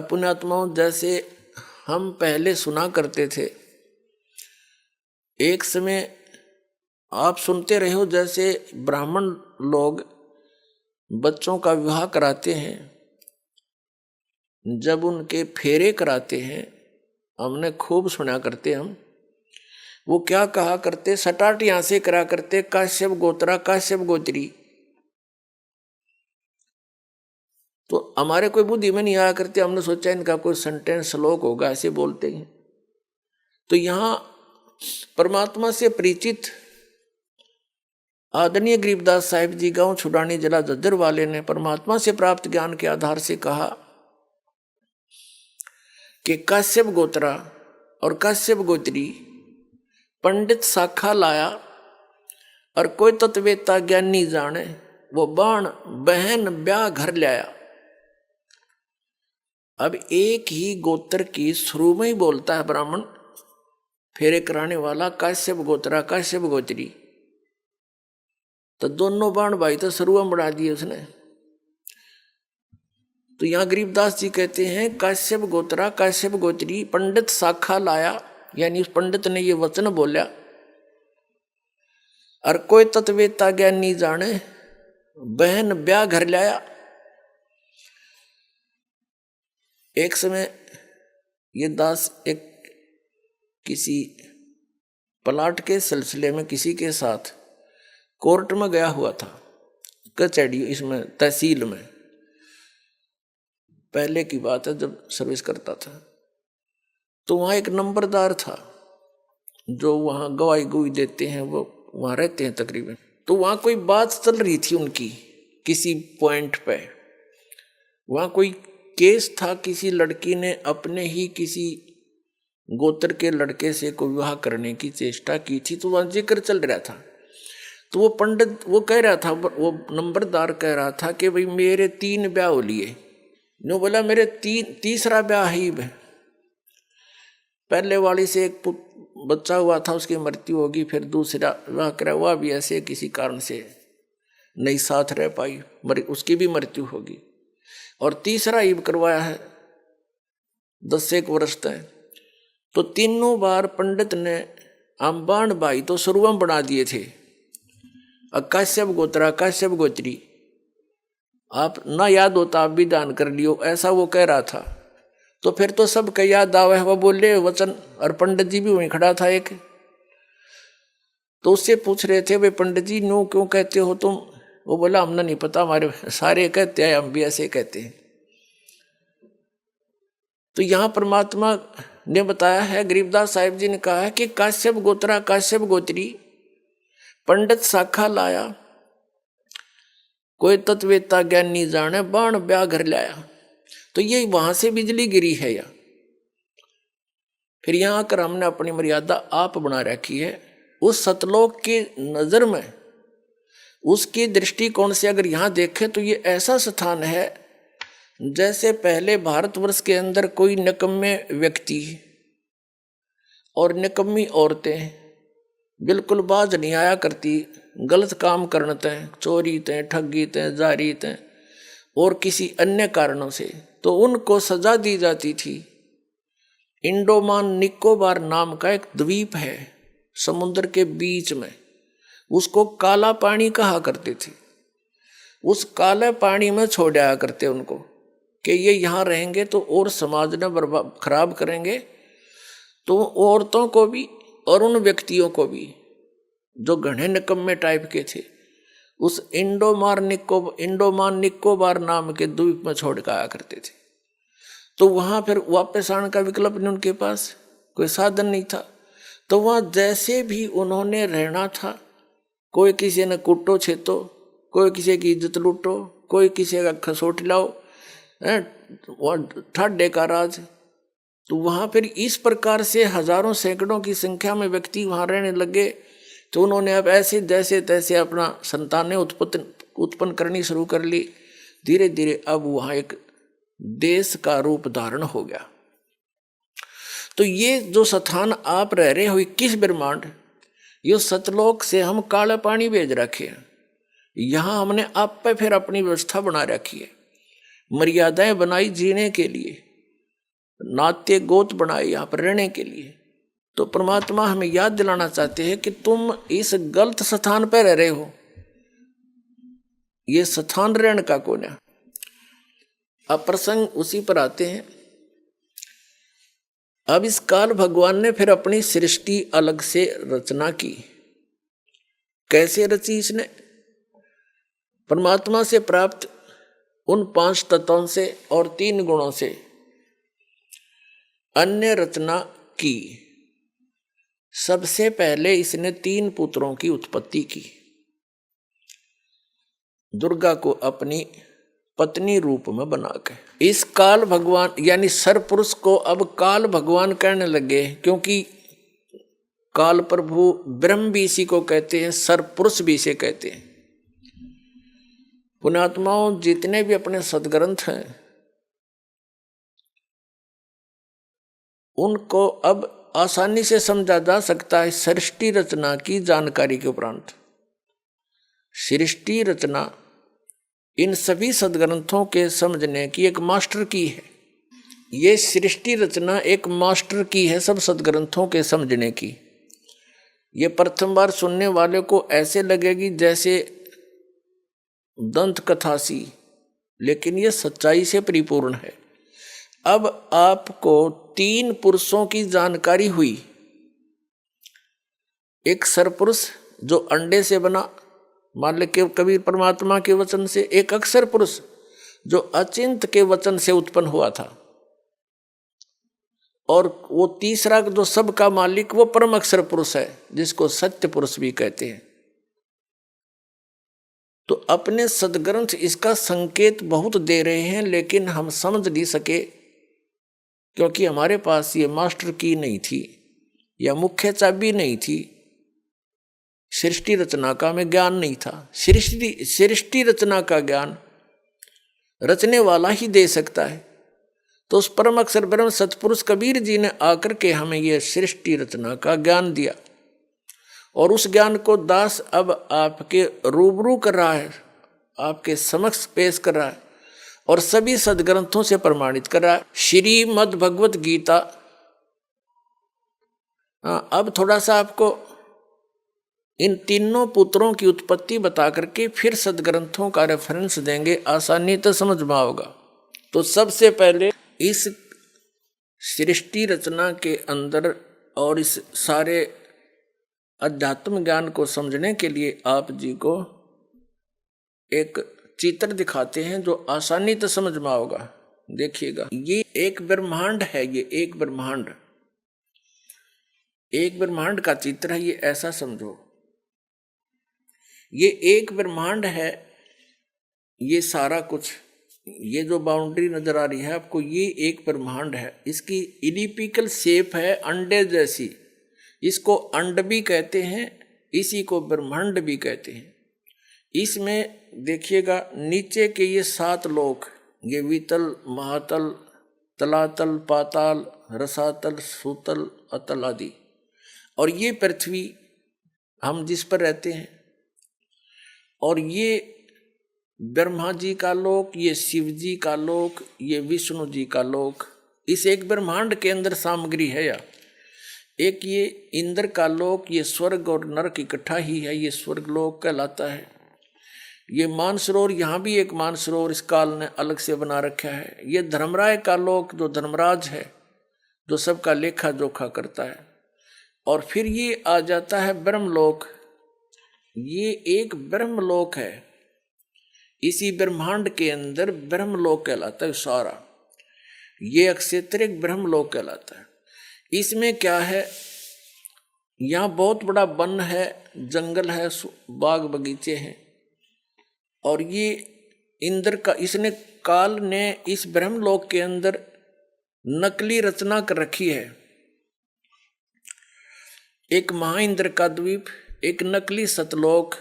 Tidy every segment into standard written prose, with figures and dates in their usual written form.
पुण्यात्माओं, जैसे हम पहले सुना करते थे, एक समय आप सुनते रहे हो, जैसे ब्राह्मण लोग बच्चों का विवाह कराते हैं, जब उनके फेरे कराते हैं, हमने खूब सुना करते हम, वो क्या कहा करते, सटाट यहां से करा करते, काश्यप गोत्रा काश्यप गोत्री। तो हमारे कोई बुद्धि में नहीं आया करते, हमने सोचा इनका कोई सेंटेंस श्लोक होगा, ऐसे बोलते हैं। तो यहां परमात्मा से परिचित आदरणीय गरीबदास साहिब जी गांव छुड़ानी जिला झज्जर वाले ने परमात्मा से प्राप्त ज्ञान के आधार से कहा कि काश्यप गोत्रा और काश्यप गोत्री पंडित शाखा लाया, और कोई तत्वेता ज्ञानी जाने, वो बाण बहन ब्याह घर लाया। अब एक ही गोत्र की शुरू में ही बोलता है ब्राह्मण फेरे कराने वाला काश्यप गोत्रा काश्यप गोत्री, तो दोनों बाण भाई तो शुरू में बढ़ा दिए उसने। तो यहां गरीबदास जी कहते हैं काश्यप गोत्रा काश्यप गोत्री पंडित शाखा लाया, यानी उस पंडित ने ये वचन बोला, और कोई तत्वेता ज्ञानी जाने, बहन ब्याह घर लाया। एक समय ये दास एक किसी प्लाट के सिलसिले में किसी के साथ कोर्ट में गया हुआ था, कचहरी, इसमें तहसील में, पहले की बात है जब सर्विस करता था। तो वहाँ एक नंबरदार था जो वहाँ गवाही गुई देते हैं, वो वहाँ रहते हैं तकरीबन। तो वहाँ कोई बात चल रही थी उनकी किसी पॉइंट पे, वहाँ कोई केस था, किसी लड़की ने अपने ही किसी गोत्र के लड़के से कोई विवाह करने की चेष्टा की थी, तो वहाँ जिक्र चल रहा था। तो वो पंडित वो कह रहा था, वो नंबरदार कह रहा था कि भाई मेरे 3 ब्याह हो लिए। नो बोला मेरे तीसरा ब्याह ही है, पहले वाली से एक बच्चा हुआ था, उसकी मृत्यु होगी, फिर दूसरा विवाह करा, हुआ भी ऐसे किसी कारण से नहीं साथ रह पाई, उसकी भी मृत्यु होगी, और तीसरा ईब करवाया है 10 वर्ष तक। तो तीनों बार पंडित ने अम्बान भाई तो शुरू में बना दिए थे, काश्यप गोत्रा काश्यप गोत्री, आप ना याद होता आप भी दान कर लियो, ऐसा वो कह रहा था। तो फिर तो सब का याद आवे, वो बोले वचन, और पंडित जी भी वहीं खड़ा था एक। तो उससे पूछ रहे थे वे पंडित जी नो क्यों कहते हो तुम? वो बोला हमने नहीं पता, हमारे सारे कहते हैं, हम भी ऐसे कहते हैं। तो यहाँ परमात्मा ने बताया है, गरीबदास साहिब जी ने कहा है कि काश्यप गोत्रा काश्यप गोत्री पंडित शाखा लाया, कोई तत्वेता ज्ञानी जाने, बाण ब्याह घर लाया। तो ये वहां से बिजली गिरी है या फिर यहां आकर हमने अपनी मर्यादा आप बना रखी है। उस सतलोक की नजर में, उसकी दृष्टिकोण से अगर यहां देखें तो ये ऐसा स्थान है जैसे पहले भारतवर्ष के अंदर कोई निकम्मे व्यक्ति और निकम्मी औरतें बिल्कुल बाज नहीं आया करती, गलत काम करने तय, चोरी तय, ठगी तय, जारी तय और किसी अन्य कारणों से, तो उनको सजा दी जाती थी। इंडोमान निकोबार नाम का एक द्वीप है समुद्र के बीच में, उसको काला पानी कहा करते थे। उस काले पानी में छोड़ आया करते उनको कि ये यहाँ रहेंगे तो और समाज ने बर्बाद खराब करेंगे, तो औरतों को भी और उन व्यक्तियों को भी जो घने निकम्मे टाइप के थे, उस इंडोमान निकोबार नाम के द्वीप में छोड़ कर आया करते थे। तो वहां फिर वापस आने का विकल्प नहीं, उनके पास कोई साधन नहीं था। तो वहां जैसे भी उन्होंने रहना था, कोई किसी ने कुटो छेतो, कोई किसी की इज्जत लूटो, कोई किसी का खसोट लाओ, ठाडे का राज। तो वहां फिर इस प्रकार से हजारों सैकड़ों की संख्या में व्यक्ति वहां रहने लगे। तो उन्होंने अब ऐसे जैसे तैसे अपना संतानें उत्पन्न करनी शुरू कर ली। धीरे धीरे अब वहां एक देश का रूप धारण हो गया। तो ये जो स्थान आप रह रहे हो 21 ब्रह्मांड, ये सतलोक से हम काला पानी भेज रखे हैं। यहां हमने आप पे फिर अपनी व्यवस्था बना रखी है, मर्यादाएं बनाई जीने के लिए। नाते गोत बनाए यहाँ पर रहने के लिए। तो परमात्मा हमें याद दिलाना चाहते हैं कि तुम इस गलत स्थान पर रह रहे हो, ये स्थान रहने का कौन है। अब प्रसंग उसी पर आते हैं। अब इस काल भगवान ने फिर अपनी सृष्टि अलग से रचना की। कैसे रची इसने? परमात्मा से प्राप्त उन 5 तत्वों से और 3 गुणों से अन्य रचना की। सबसे पहले इसने 3 पुत्रों की उत्पत्ति की। दुर्गा को अपनी पत्नी रूप में बनाकर इस काल भगवान यानी सरपुरुष को अब काल भगवान कहने लगे, क्योंकि काल प्रभु ब्रह्म भी इसी को कहते हैं, सरपुरुष भी इसे कहते हैं। पुण्यात्माओं, जितने भी अपने सदग्रंथ हैं उनको अब आसानी से समझा जा सकता है सृष्टि रचना की जानकारी के उपरांत। सृष्टि रचना इन सभी सदग्रंथों के समझने की एक मास्टर की है। ये सृष्टि रचना एक मास्टर की है सब सदग्रंथों के समझने की। ये प्रथम बार सुनने वाले को ऐसे लगेगी जैसे दंत कथा सी, लेकिन ये सच्चाई से परिपूर्ण है। अब आपको 3 पुरुषों की जानकारी हुई। एक सरपुरुष जो अंडे से बना, मान ले के कबीर परमात्मा के वचन से। एक अक्षर पुरुष जो अचिंत के वचन से उत्पन्न हुआ था। और वो तीसरा जो सबका मालिक वो परम अक्षर पुरुष है, जिसको सत्य पुरुष भी कहते हैं। तो अपने सदग्रंथ इसका संकेत बहुत दे रहे हैं, लेकिन हम समझ नहीं सके, क्योंकि हमारे पास ये मास्टर की नहीं थी या मुख्य चाबी नहीं थी। सृष्टि रचना का हमें ज्ञान नहीं था। सृष्टि रचना का ज्ञान रचने वाला ही दे सकता है। तो उस परम अक्षर ब्रह्म सतपुरुष कबीर जी ने आकर के हमें यह सृष्टि रचना का ज्ञान दिया, और उस ज्ञान को दास अब आपके रूबरू कर रहा है, आपके समक्ष पेश कर रहा है और सभी सदग्रंथों से प्रमाणित कर रहा है। श्रीमद् भगवत गीता। अब थोड़ा सा आपको इन तीनों पुत्रों की उत्पत्ति बता करके फिर सदग्रंथों का रेफरेंस देंगे, आसानी तो समझ में आओगा। तो सबसे पहले इस सृष्टि रचना के अंदर और इस सारे अध्यात्म ज्ञान को समझने के लिए आप जी को एक चित्र दिखाते हैं जो आसानी तो समझ में आओगा। देखिएगा, ये एक ब्रह्मांड है, ये एक ब्रह्मांड का चित्र है। ये ऐसा समझो, ये एक ब्रह्मांड है। ये सारा कुछ, ये जो बाउंड्री नजर आ रही है आपको, ये एक ब्रह्मांड है। इसकी इलिप्टिकल शेप है, अंडे जैसी। इसको अंड भी कहते हैं, इसी को ब्रह्मांड भी कहते हैं। इसमें देखिएगा नीचे के ये 7 लोक, ये वितल, महातल, तलातल, पाताल, रसातल, सूतल, अतल आदि, और ये पृथ्वी हम जिस पर रहते हैं, और ये ब्रह्मा जी का लोक, ये शिव जी का लोक, ये विष्णु जी का लोक। इस एक ब्रह्मांड के अंदर सामग्री है। या एक ये इंद्र का लोक, ये स्वर्ग और नरक इकट्ठा ही है, ये स्वर्ग लोक कहलाता है। ये मानसरोवर, यहाँ भी एक मानसरोवर इस काल ने अलग से बना रखा है। ये धर्मराय का लोक जो धर्मराज है, जो सबका लेखा जोखा करता है। और फिर ये आ जाता है ब्रह्मलोक। ये एक ब्रह्मलोक है, इसी ब्रह्मांड के अंदर ब्रह्मलोक कहलाता है सारा। ये अक्षेत्र एक ब्रह्मलोक कहलाता है। इसमें क्या है, यहाँ बहुत बड़ा वन है, जंगल है, बाग बगीचे हैं। और ये इंद्र का, इसने काल ने इस ब्रह्मलोक के अंदर नकली रचना कर रखी है। एक महाइंद्र का द्वीप, एक नकली सतलोक,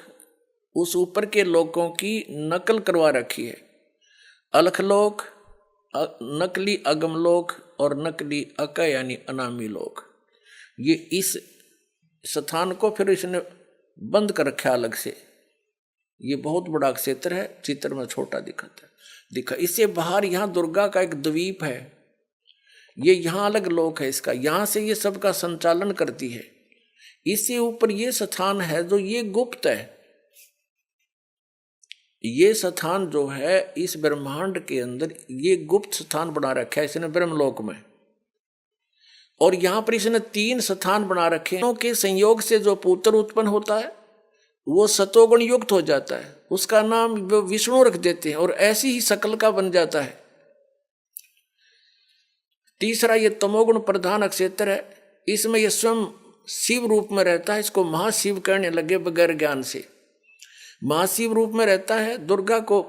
उस ऊपर के लोकों की नकल करवा रखी है। अलखलोक, नकली अगमलोक और नकली अक यानी अनामी लोक। ये इस स्थान को फिर इसने बंद कर रखा अलग से। ये बहुत बड़ा क्षेत्र है, चित्र में छोटा दिखा। इससे बाहर यहाँ दुर्गा का एक द्वीप है। ये यहाँ अलग लोक है इसका, यहाँ से ये सबका संचालन करती है। इससे ऊपर ये स्थान है जो ये गुप्त है। ये स्थान जो है इस ब्रह्मांड के अंदर ये गुप्त स्थान बना रखा है इसने ब्रह्मलोक में। और यहां पर इसने 3 स्थान बना रखे हैं के संयोग से जो पुत्र उत्पन्न होता है वो सतोगुण युक्त हो जाता है, उसका नाम विष्णु रख देते हैं और ऐसी ही शकल का बन जाता है। तीसरा ये तमोगुण प्रधान क्षेत्र है, इसमें ये स्वयं शिव रूप में रहता है, इसको महाशिव कहने लगे बगैर ज्ञान से। महाशिव रूप में रहता है, दुर्गा को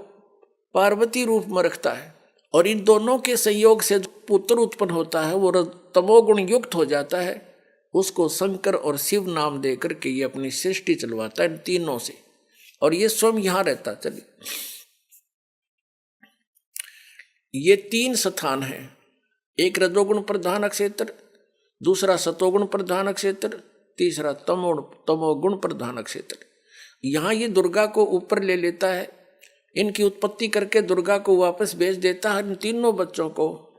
पार्वती रूप में रखता है और इन दोनों के संयोग से जो पुत्र उत्पन्न होता है वो तमोगुण युक्त हो जाता है, उसको शंकर और शिव नाम दे करके ये अपनी सृष्टि चलवाता है इन तीनों से। और ये स्वयं यहां रहता। चलिए ये 3 स्थान है, एक रजोगुण प्रधान क्षेत्र, दूसरा सतोगुण प्रधान क्षेत्र, तीसरा तमोगुण प्रधान क्षेत्र। यहाँ ये दुर्गा को ऊपर ले लेता है, इनकी उत्पत्ति करके दुर्गा को वापस भेज देता है, इन तीनों बच्चों को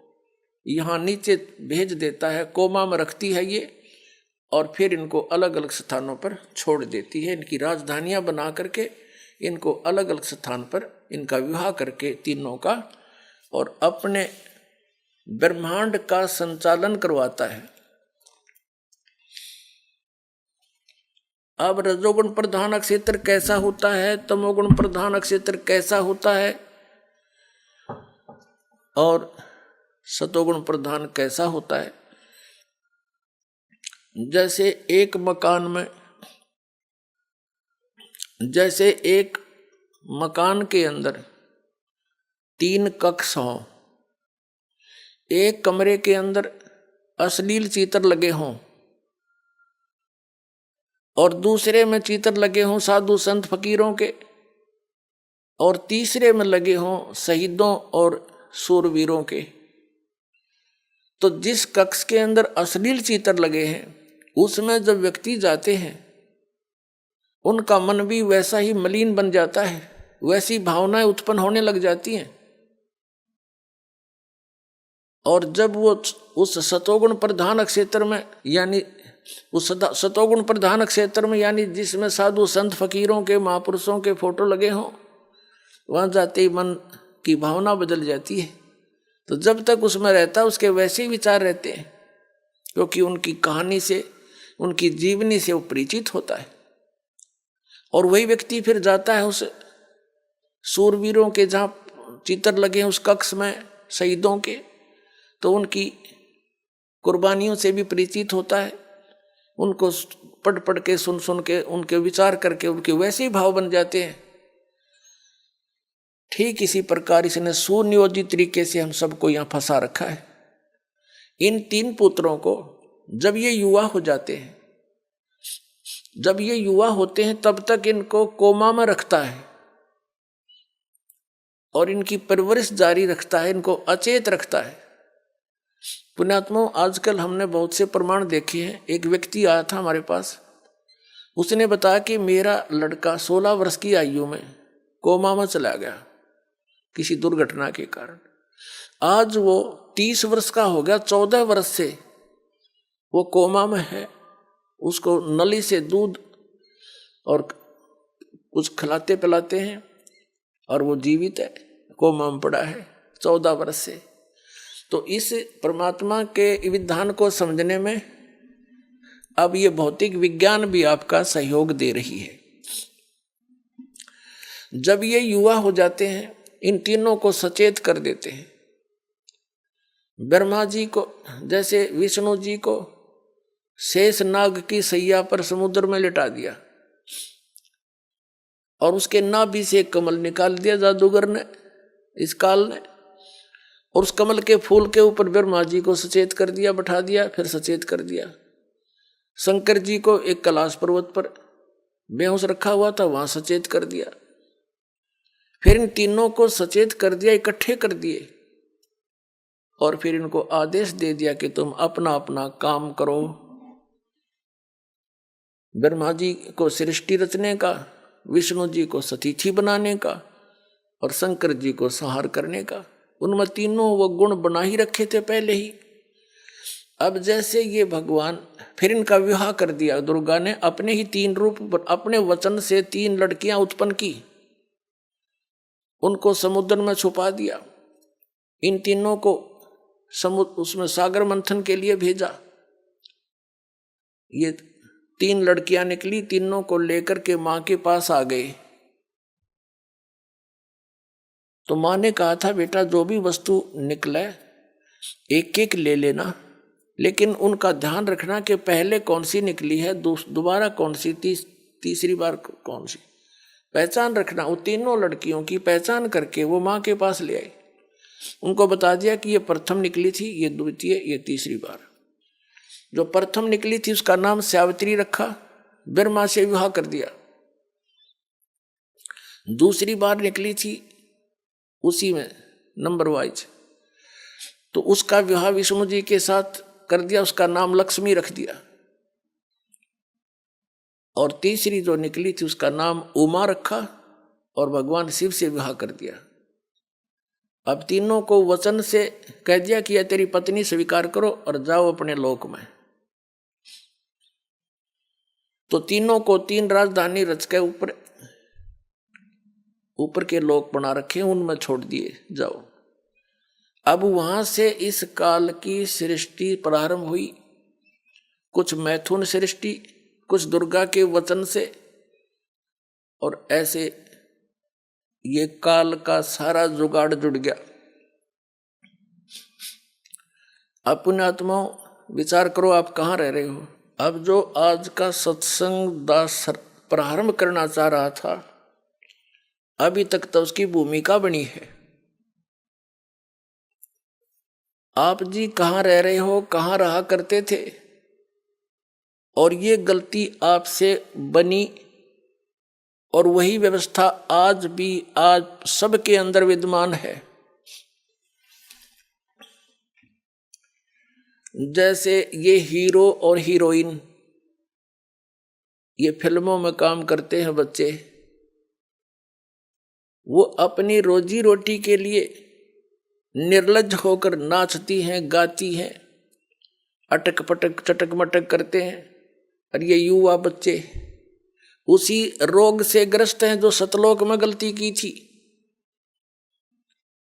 यहाँ नीचे भेज देता है, कोमा में रखती है ये, और फिर इनको अलग अलग स्थानों पर छोड़ देती है। इनकी राजधानियाँ बना करके इनको अलग अलग स्थान पर इनका विवाह करके तीनों का, और अपने ब्रह्मांड का संचालन करवाता है। अब रजोगुण प्रधान क्षेत्र कैसा होता है, तमोगुण प्रधान क्षेत्र कैसा होता है, और सतोगुण प्रधान कैसा होता है। जैसे एक मकान के अंदर 3 कक्ष हों, एक कमरे के अंदर अश्लील चित्र लगे हों और दूसरे में चित्र लगे हों साधु संत फकीरों के, और तीसरे में लगे हों शहीदों और शूरवीरों के, तो जिस कक्ष के अंदर अश्लील चित्र लगे हैं उसमें जब व्यक्ति जाते हैं उनका मन भी वैसा ही मलिन बन जाता है, वैसी भावनाएं उत्पन्न होने लग जाती हैं। और जब वो उस सतोगुण प्रधान क्षेत्र में, यानी उस सतोगुण प्रधान क्षेत्र में, यानी जिसमें साधु संत फकीरों के महापुरुषों के फोटो लगे हों, वहां जाते ही मन की भावना बदल जाती है। तो जब तक उसमें रहता है उसके वैसे ही विचार रहते हैं, क्योंकि उनकी कहानी से, उनकी जीवनी से वो परिचित होता है। और वही व्यक्ति फिर जाता है उस शूरवीरों के जहाँ चित्र लगे हैं उस कक्ष में शहीदों के, तो उनकी कुर्बानियों से भी परिचित होता है, उनको पढ़ के सुन के उनके विचार करके उनके वैसे ही भाव बन जाते हैं। ठीक इसी प्रकार इसने सुनियोजित तरीके से हम सबको यहाँ फंसा रखा है। इन 3 पुत्रों को जब ये युवा हो जाते हैं, जब ये युवा होते हैं तब तक इनको कोमा में रखता है और इनकी परवरिश जारी रखता है, इनको अचेत रखता है। पुण्यात्माओं, आजकल हमने बहुत से प्रमाण देखे हैं। एक व्यक्ति आया था हमारे पास, उसने बताया कि मेरा लड़का 16 वर्ष की आयु में कोमा में चला गया किसी दुर्घटना के कारण। आज वो 30 वर्ष का हो गया, 14 वर्ष से वो कोमा में है, उसको नली से दूध और कुछ खिलाते पिलाते हैं और वो जीवित है, कोमा में पड़ा है 14 वर्ष से। तो इस परमात्मा के विधान को समझने में अब ये भौतिक विज्ञान भी आपका सहयोग दे रही है। जब ये युवा हो जाते हैं इन तीनों को सचेत कर देते हैं। ब्रह्मा जी को, जैसे विष्णु जी को शेष नाग की सैया पर समुद्र में लिटा दिया और उसके नाभि से कमल निकाल दिया जादूगर ने, इस काल ने, और उस कमल के फूल के ऊपर ब्रह्मा जी को सचेत कर दिया, बैठा दिया, फिर सचेत कर दिया। शंकर जी को एक कैलाश पर्वत पर बेहोश रखा हुआ था, वहां सचेत कर दिया। फिर इन तीनों को सचेत कर दिया, इकट्ठे कर दिए और फिर इनको आदेश दे दिया कि तुम अपना अपना काम करो। ब्रह्मा जी को सृष्टि रचने का, विष्णु जी को सतीथि बनाने का और शंकर जी को संहार करने का। उनमें तीनों वो गुण बना ही रखे थे पहले ही, अब जैसे ये भगवान, फिर इनका विवाह कर दिया दुर्गा ने, अपने ही 3 रूप, अपने वचन से 3 लड़कियां उत्पन्न की, उनको समुद्र में छुपा दिया। इन तीनों को समुद्र उसमें सागर मंथन के लिए भेजा। ये 3 लड़कियां निकली, तीनों को लेकर के मां के पास आ गए। तो मां ने कहा था बेटा जो भी वस्तु निकले एक एक ले लेना, लेकिन उनका ध्यान रखना कि पहले कौन सी निकली है, दोबारा कौन सी, तीसरी बार कौन सी, पहचान रखना। वो तीनों लड़कियों की पहचान करके वो मां के पास ले आए। उनको बता दिया कि ये प्रथम निकली थी, ये द्वितीय, ये तीसरी बार। जो प्रथम निकली थी उसका नाम सावित्री रखा, ब्रह्मा से विवाह कर दिया। दूसरी बार निकली थी उसी में नंबर वाइज, तो उसका विवाह विष्णु जी के साथ कर दिया, उसका नाम लक्ष्मी रख दिया। और तीसरी जो निकली थी उसका नाम उमा रखा और भगवान शिव से विवाह कर दिया। अब तीनों को वचन से कह दिया कि यह तेरी पत्नी स्वीकार करो और जाओ अपने लोक में। तो तीनों को 3 राजधानी रच के ऊपर के लोक बना रखे, उनमें छोड़ दिए, जाओ। अब वहां से इस काल की सृष्टि प्रारंभ हुई, कुछ मैथुन सृष्टि, कुछ दुर्गा के वचन से, और ऐसे ये काल का सारा जुगाड़ जुड़ गया। अब पुण्यात्माओं विचार करो आप कहाँ रह रहे हो। अब जो आज का सत्संग दास प्रारंभ करना चाह रहा था, अभी तक तो उसकी भूमिका बनी है। आप जी कहाँ रह रहे हो, कहाँ रहा करते थे, और ये गलती आपसे बनी, और वही व्यवस्था आज सबके अंदर विद्यमान है। जैसे ये हीरो और हीरोइन, ये फिल्मों में काम करते हैं बच्चे, वो अपनी रोजी रोटी के लिए निर्लज्ज होकर नाचती हैं, गाती हैं, अटक पटक चटक मटक करते हैं। और ये युवा बच्चे उसी रोग से ग्रस्त हैं जो सतलोक में गलती की थी,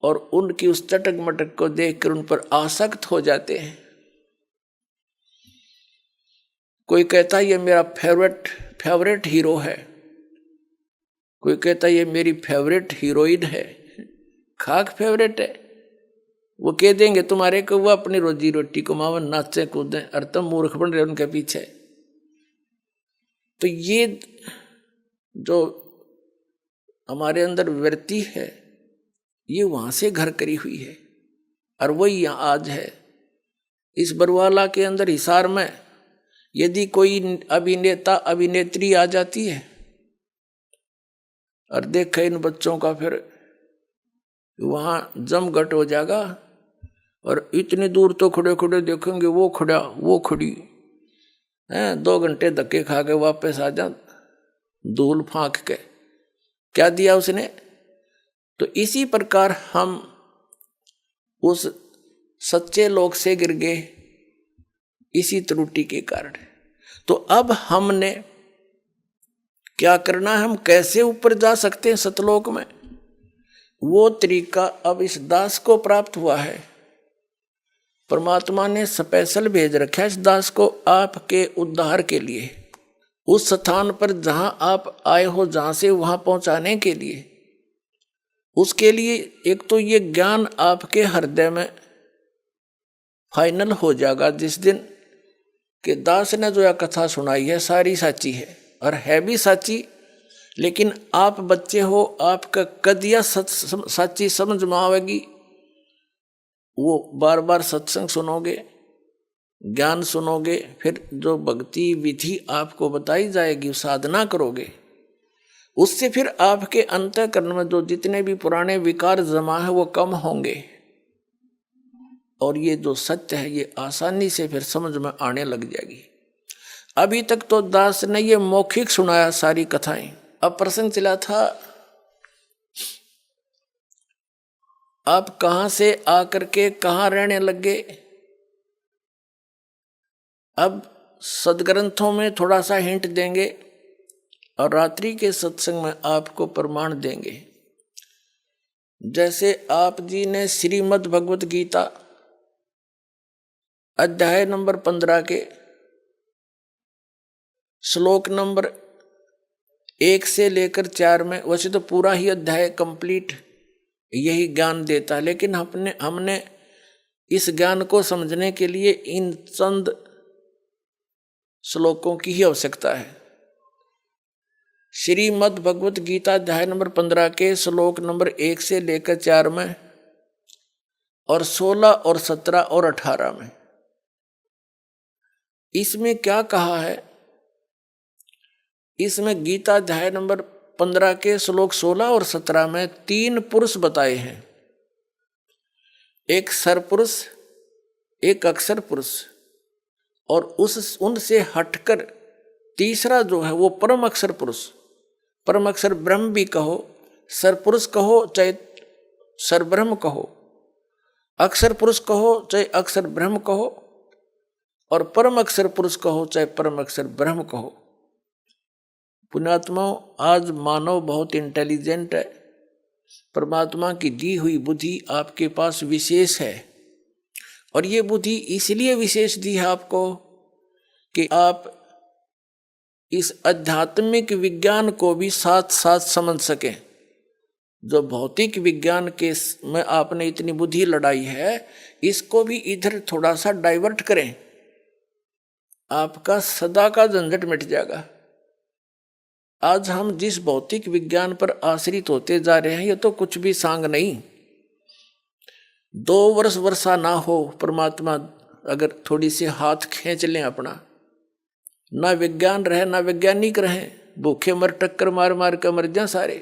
और उनकी उस चटक मटक को देखकर उन पर आसक्त हो जाते हैं। कोई कहता है ये मेरा फेवरेट हीरो है, कोई कहता है ये मेरी फेवरेट हीरोइन है। खाक फेवरेट है, वो कह देंगे तुम्हारे को, वो अपनी रोजी रोटी को मावन नाचे कूदें, और तुम मूर्ख बन रहे उनके पीछे। तो ये जो हमारे अंदर वृत्ति है, ये वहां से घर करी हुई है, और वही यहाँ आज है। इस बरवाला के अंदर हिसार में यदि कोई अभिनेता अभिनेत्री आ जाती है और देखे इन बच्चों का, फिर वहां जमघट हो जाएगा। और इतनी दूर तो खड़े खड़े देखेंगे, वो खड़ा वो खड़ी है, 2 घंटे धक्के खा के वापस आ जा, धूल फांक के, क्या दिया उसने। तो इसी प्रकार हम उस सच्चे लोक से गिर गए, इसी त्रुटि के कारण। तो अब हमने क्या करना है, हम कैसे ऊपर जा सकते हैं सतलोक में, वो तरीका अब इस दास को प्राप्त हुआ है। परमात्मा ने स्पेशल भेज रखा है इस दास को आपके उद्धार के लिए, उस स्थान पर जहां आप आए हो, जहां से वहां पहुंचाने के लिए। उसके लिए एक तो ये ज्ञान आपके हृदय में फाइनल हो जाएगा जिस दिन के दास ने जो यह कथा सुनाई है सारी साची है, और है भी साची। लेकिन आप बच्चे हो, आपका कदिया साची समझ में आवेगी, वो बार बार सत्संग सुनोगे, ज्ञान सुनोगे, फिर जो भक्ति विधि आपको बताई जाएगी, साधना करोगे, उससे फिर आपके अंतःकरण में जो जितने भी पुराने विकार जमा है वो कम होंगे, और ये जो सत्य है ये आसानी से फिर समझ में आने लग जाएगी। अभी तक तो दास ने ये मौखिक सुनाया सारी कथाएं। अब प्रसंग चला था आप कहां से आकर के कहां रहने लग गए, अब सदग्रंथों में थोड़ा सा हिंट देंगे और रात्रि के सत्संग में आपको प्रमाण देंगे। जैसे आप जी ने श्रीमद् भगवत गीता अध्याय नंबर 15 के श्लोक नंबर 1 से लेकर 4 में, वैसे तो पूरा ही अध्याय कंप्लीट यही ज्ञान देता है, लेकिन हमने इस ज्ञान को समझने के लिए इन चंद श्लोकों की ही आवश्यकता है। श्रीमद् भगवत गीता अध्याय नंबर 15 के श्लोक नंबर 1 से लेकर 4 में और 16 और 17 और 18 में। इसमें क्या कहा है? इसमें गीता अध्याय नंबर 15 के श्लोक 16 और 17 में 3 पुरुष बताए हैं, एक सरपुरुष, एक अक्षर पुरुष और उनसे हटकर तीसरा जो है वो परम अक्षर पुरुष। परम अक्षर ब्रह्म भी कहो, सरपुरुष कहो चाहे सरब्रह्म कहो, अक्षर पुरुष कहो चाहे अक्षर ब्रह्म कहो, और परम अक्षर पुरुष कहो चाहे परम अक्षर ब्रह्म कहो। पुण्यात्माओं, आज मानव बहुत इंटेलिजेंट है। परमात्मा की दी हुई बुद्धि आपके पास विशेष है, और ये बुद्धि इसलिए विशेष दी है आपको कि आप इस आध्यात्मिक विज्ञान को भी साथ साथ समझ सकें। जो भौतिक विज्ञान के में आपने इतनी बुद्धि लड़ाई है, इसको भी इधर थोड़ा सा डाइवर्ट करें, आपका सदा का झंझट मिट जाएगा। आज हम जिस भौतिक विज्ञान पर आश्रित होते जा रहे हैं, ये तो कुछ भी सांग नहीं। 2 वर्ष वर्षा ना हो, परमात्मा अगर थोड़ी सी हाथ खींच लें अपना, ना विज्ञान रहे ना वैज्ञानिक रहे, भूखे मर टक्कर मार मार कर मर जाए सारे,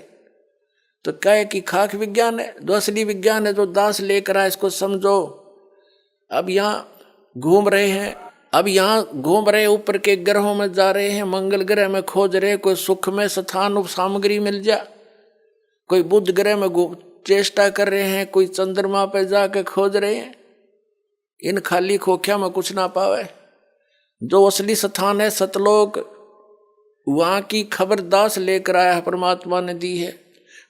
तो क्या है कि खाक विज्ञान है। जो असली विज्ञान है, जो दास लेकर आए, इसको समझो। अब यहाँ घूम रहे हैं, ऊपर के ग्रहों में जा रहे हैं, मंगल ग्रह में खोज रहे, कोई सुख में स्थान सामग्री मिल जा, कोई बुध ग्रह में चेष्टा कर रहे हैं, कोई चंद्रमा पे जाकर खोज रहे हैं। इन खाली खोखिया में कुछ ना पावे। जो असली स्थान है सतलोक, वहां की खबर दास लेकर आया है, परमात्मा ने दी है,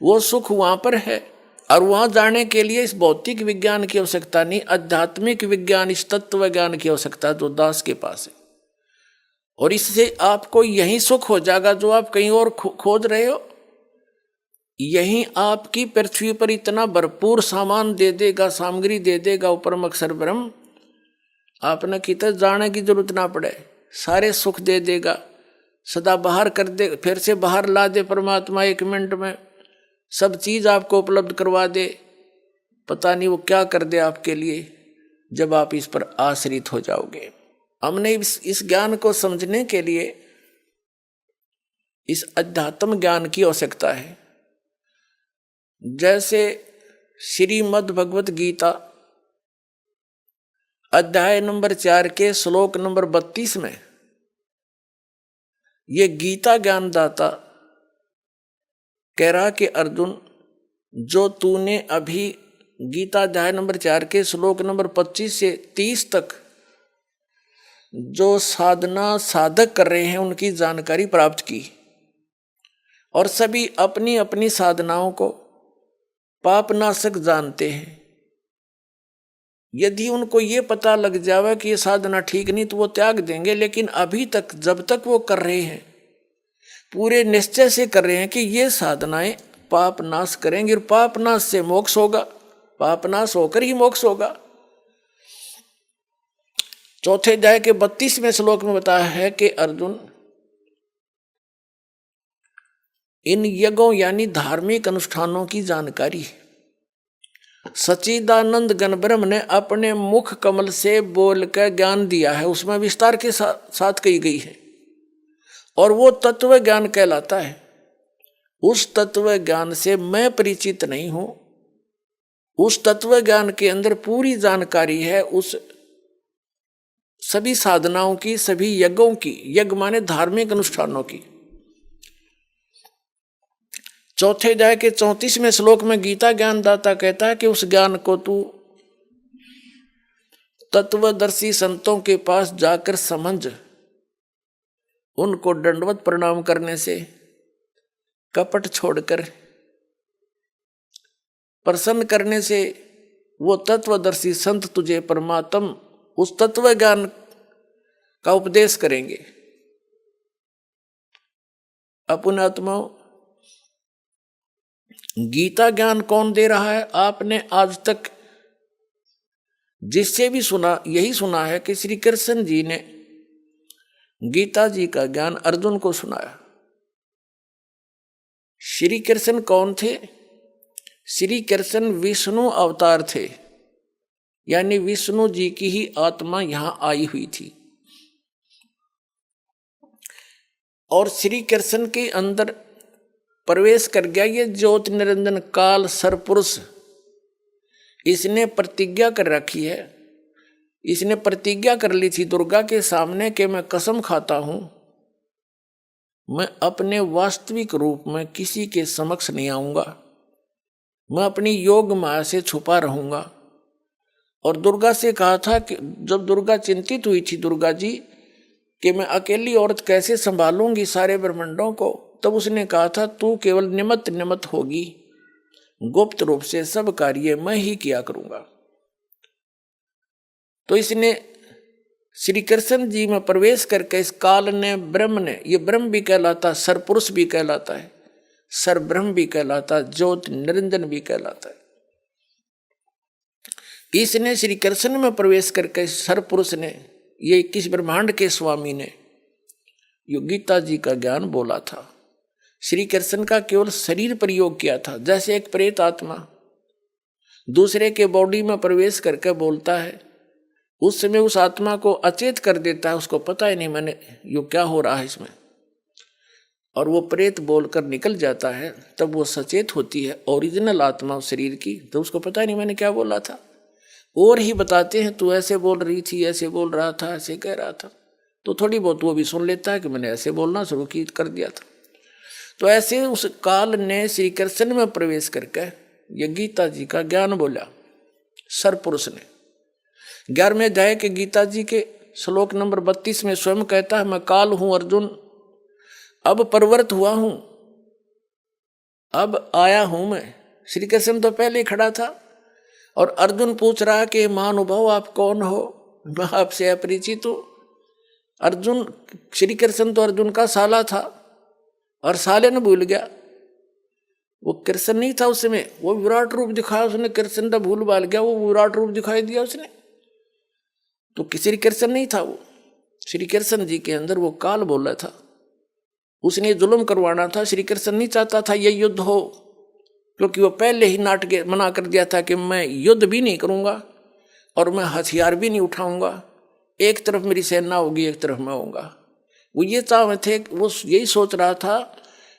वो सुख वहां पर है। और वहां जाने के लिए इस भौतिक विज्ञान की आवश्यकता नहीं, आध्यात्मिक विज्ञान, इस तत्व ज्ञान की आवश्यकता जो दास के पास है। और इससे आपको यही सुख हो जाएगा जो आप कहीं और खोज रहे हो। यही आपकी पृथ्वी पर इतना भरपूर सामान दे देगा, सामग्री दे देगा परम अक्षर ब्रह्म, आपने कितने जाने की जरूरत ना पड़े, सारे सुख दे देगा, सदा बाहर कर दे, फिर से बाहर ला दे परमात्मा 1 मिनट में, सब चीज आपको उपलब्ध करवा दे। पता नहीं वो क्या कर दे आपके लिए जब आप इस पर आश्रित हो जाओगे। हमने इस ज्ञान को समझने के लिए इस अध्यात्म ज्ञान की आवश्यकता है। जैसे श्रीमद् भगवत गीता अध्याय नंबर 4 के श्लोक नंबर 32 में ये गीता ज्ञानदाता कह रहा कि अर्जुन, जो तूने अभी गीता अध्याय नंबर 4 के श्लोक नंबर 25 से 30 तक जो साधना साधक कर रहे हैं उनकी जानकारी प्राप्त की, और सभी अपनी अपनी साधनाओं को पापनाशक जानते हैं। यदि उनको ये पता लग जावे कि ये साधना ठीक नहीं तो वो त्याग देंगे, लेकिन अभी तक जब तक वो कर रहे हैं पूरे निश्चय से कर रहे हैं कि ये साधनाएं पाप नाश करेंगे और पाप नाश से मोक्ष होगा, पाप नाश होकर ही मोक्ष होगा। 4 अध्याय के 32वें श्लोक में बताया है कि अर्जुन, इन यज्ञों यानी धार्मिक अनुष्ठानों की जानकारी सच्चिदानंद गण ब्रह्म ने अपने मुख कमल से बोलकर ज्ञान दिया है, उसमें विस्तार के साथ कही गई है, और वो तत्व ज्ञान कहलाता है। उस तत्व ज्ञान से मैं परिचित नहीं हूं, उस तत्व ज्ञान के अंदर पूरी जानकारी है उस सभी साधनाओं की, सभी यज्ञों की, यज्ञ माने धार्मिक अनुष्ठानों की। 4 अध्याय के 34वें श्लोक में गीता ज्ञानदाता कहता है कि उस ज्ञान को तू तत्वदर्शी संतों के पास जाकर समझ, उनको दंडवत प्रणाम करने से, कपट छोड़कर प्रसन्न करने से वो तत्वदर्शी संत तुझे परमात्म उस तत्व ज्ञान का उपदेश करेंगे। अपने आत्मा गीता ज्ञान कौन दे रहा है? आपने आज तक जिससे भी सुना यही सुना है कि श्री कृष्ण जी ने गीता जी का ज्ञान अर्जुन को सुनाया। श्री कृष्ण कौन थे? श्री कृष्ण विष्णु अवतार थे, यानी विष्णु जी की ही आत्मा यहां आई हुई थी। और श्री कृष्ण के अंदर प्रवेश कर गया ये ज्योति निरंजन काल सरपुरुष। इसने प्रतिज्ञा कर रखी है, इसने प्रतिज्ञा कर ली थी दुर्गा के सामने कि मैं कसम खाता हूं, मैं अपने वास्तविक रूप में किसी के समक्ष नहीं आऊंगा, मैं अपनी योग माया से छुपा रहूंगा। और दुर्गा से कहा था कि जब दुर्गा चिंतित हुई थी दुर्गा जी कि मैं अकेली औरत कैसे संभालूंगी सारे ब्रह्मांडों को, तब उसने कहा था तू केवल निमित्त होगी, गुप्त रूप से सब कार्य मैं ही किया करूंगा। तो इसने श्री कृष्ण जी में प्रवेश करके इस काल ने ब्रह्म ने, ये ब्रह्म भी कहलाता, सरपुरुष भी कहलाता है, सर ब्रह्म भी कहलाता, ज्योति निरंजन भी कहलाता है। इसने श्री कृष्ण में प्रवेश करके सरपुरुष ने, ये 21 ब्रह्मांड के स्वामी ने यो गीता जी का ज्ञान बोला था। श्री कृष्ण का केवल शरीर प्रयोग किया था। जैसे एक प्रेत आत्मा दूसरे के बॉडी में प्रवेश करके बोलता है, उस समय उस आत्मा को अचेत कर देता है, उसको पता ही नहीं मैंने यो क्या हो रहा है इसमें, और वो प्रेत बोलकर निकल जाता है। तब वो सचेत होती है ओरिजिनल आत्मा उस शरीर की, तो उसको पता ही नहीं मैंने क्या बोला था। और ही बताते हैं तू ऐसे बोल रही थी, ऐसे बोल रहा था, ऐसे कह रहा था, तो थोड़ी बहुत वो भी सुन लेता है कि मैंने ऐसे बोलना शुरू कर दिया था। तो ऐसे उस काल ने श्री कृष्ण में प्रवेश करके ये गीता जी का ज्ञान बोला सरपुरुष ने। 11वें अध्याय के गीता जी के श्लोक नंबर 32 में स्वयं कहता है, मैं काल हूं अर्जुन, अब प्रवृत्त हुआ हूं, अब आया हूं मैं। श्री कृष्ण तो पहले खड़ा था और अर्जुन पूछ रहा कि महानुभाव आप कौन हो, मैं आपसे अपरिचित हूं। अर्जुन, श्री कृष्ण तो अर्जुन का साला था और साले ने भूल गया, वो कृष्ण नहीं था उस समय, वो विराट रूप दिखाया उसने, कृष्ण तो भूल भाल गया, वो विराट रूप दिखाई दिया उसने, तो श्री कृष्ण नहीं था वो। श्री कृष्ण जी के अंदर वो काल बोला था, उसने जुल्म करवाना था। श्री कृष्ण नहीं चाहता था ये युद्ध हो, क्योंकि वो पहले ही नाटक मना कर दिया था कि मैं युद्ध भी नहीं करूंगा और मैं हथियार भी नहीं उठाऊंगा, एक तरफ मेरी सेना होगी, एक तरफ मैं होऊंगा। वो ये चाह थे, वो यही सोच रहा था,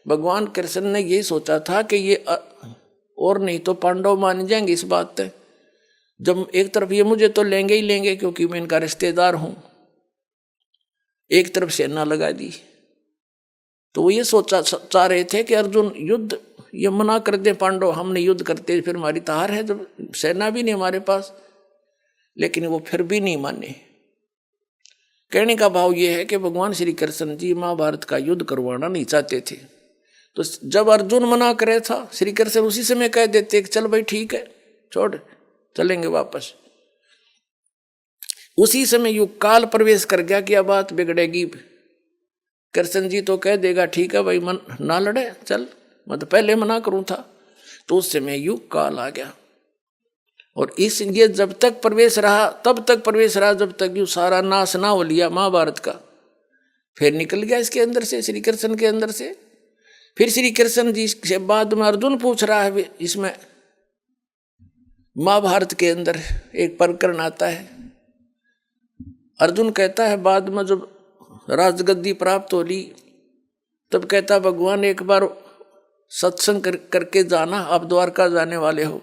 भगवान कृष्ण ने यही सोचा था कि ये और नहीं तो पांडव मान जाएंगे इस बात पे, जब एक तरफ ये मुझे तो लेंगे ही लेंगे क्योंकि मैं इनका रिश्तेदार हूं, एक तरफ सेना लगा दी। तो वो ये सोचा चाह रहे थे कि अर्जुन युद्ध ये मना कर दे पांडव, हमने युद्ध करते फिर हमारी तार है, जब सेना भी नहीं हमारे पास। लेकिन वो फिर भी नहीं माने। कहने का भाव ये है कि भगवान श्री कृष्ण जी महाभारत का युद्ध करवाना नहीं चाहते थे। तो जब अर्जुन मना करे था, श्री कृष्ण उसी समय कह देते कि चल भाई ठीक है, छोड़ चलेंगे वापस। उसी समय युग काल प्रवेश कर गया कि अब बात बिगड़ेगी, कृष्ण जी तो कह देगा ठीक है भाई मन ना लड़े चल, मैं तो पहले मना करूं था। तो उस समय युग काल आ गया और इस ये जब तक प्रवेश रहा तब तक प्रवेश रहा जब तक यू सारा नाश ना हो लिया महाभारत का। फिर निकल गया इसके अंदर से, श्री कृष्ण के अंदर से। फिर श्री कृष्ण जी से बाद में अर्जुन पूछ रहा है, इसमें महाभारत के अंदर एक प्रकरण आता है। अर्जुन कहता है बाद में जब राजगद्दी प्राप्त हो ली तब कहता भगवान एक बार सत्संग करके जाना, आप द्वारका जाने वाले हो,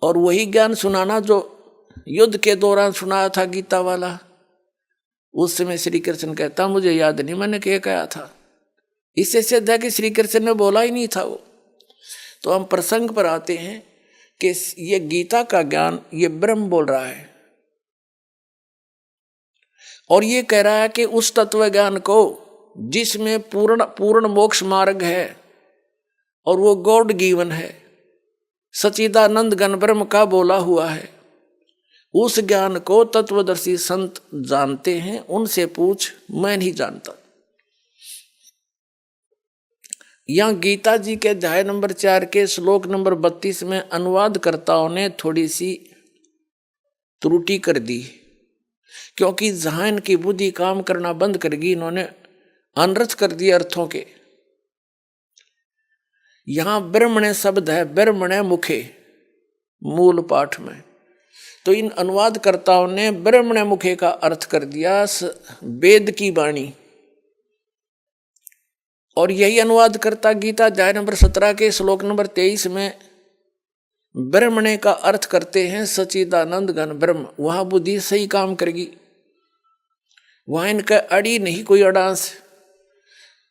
और वही ज्ञान सुनाना जो युद्ध के दौरान सुनाया था गीता वाला। उस समय श्री कृष्ण कहता मुझे याद नहीं मैंने क्या कहा था। इससे सिद्ध है कि श्री कृष्ण ने बोला ही नहीं था वो। तो हम प्रसंग पर आते हैं कि ये गीता का ज्ञान ये ब्रह्म बोल रहा है, और ये कह रहा है कि उस तत्व ज्ञान को जिसमें पूर्ण पूर्ण मोक्ष मार्ग है और वो गॉड गिवन है, सच्चिदानंद घन ब्रह्म का बोला हुआ है, उस ज्ञान को तत्वदर्शी संत जानते हैं, उनसे पूछ, मैं नहीं जानता। यहां गीता जी के अध्याय नंबर 4 के श्लोक नंबर 32 में अनुवादकर्ताओं ने थोड़ी सी त्रुटि कर दी, क्योंकि जहां इनकी बुद्धि काम करना बंद कर गई, इन्होंने अनर्थ कर दिए अर्थों के। यहां ब्रह्मणे शब्द है, ब्रह्मणे मुखे मूल पाठ में, तो इन अनुवादकर्ताओं ने ब्रह्मणे मुखे का अर्थ कर दिया वेद की वाणी, और यही अनुवादकर्ता गीता अध्याय नंबर 17 के श्लोक नंबर 23 में ब्रह्मणे का अर्थ करते हैं सच्चिदानंद घन ब्रह्म। वहां बुद्धि सही काम करेगी, वहां इनका अड़ी नहीं कोई अडांस।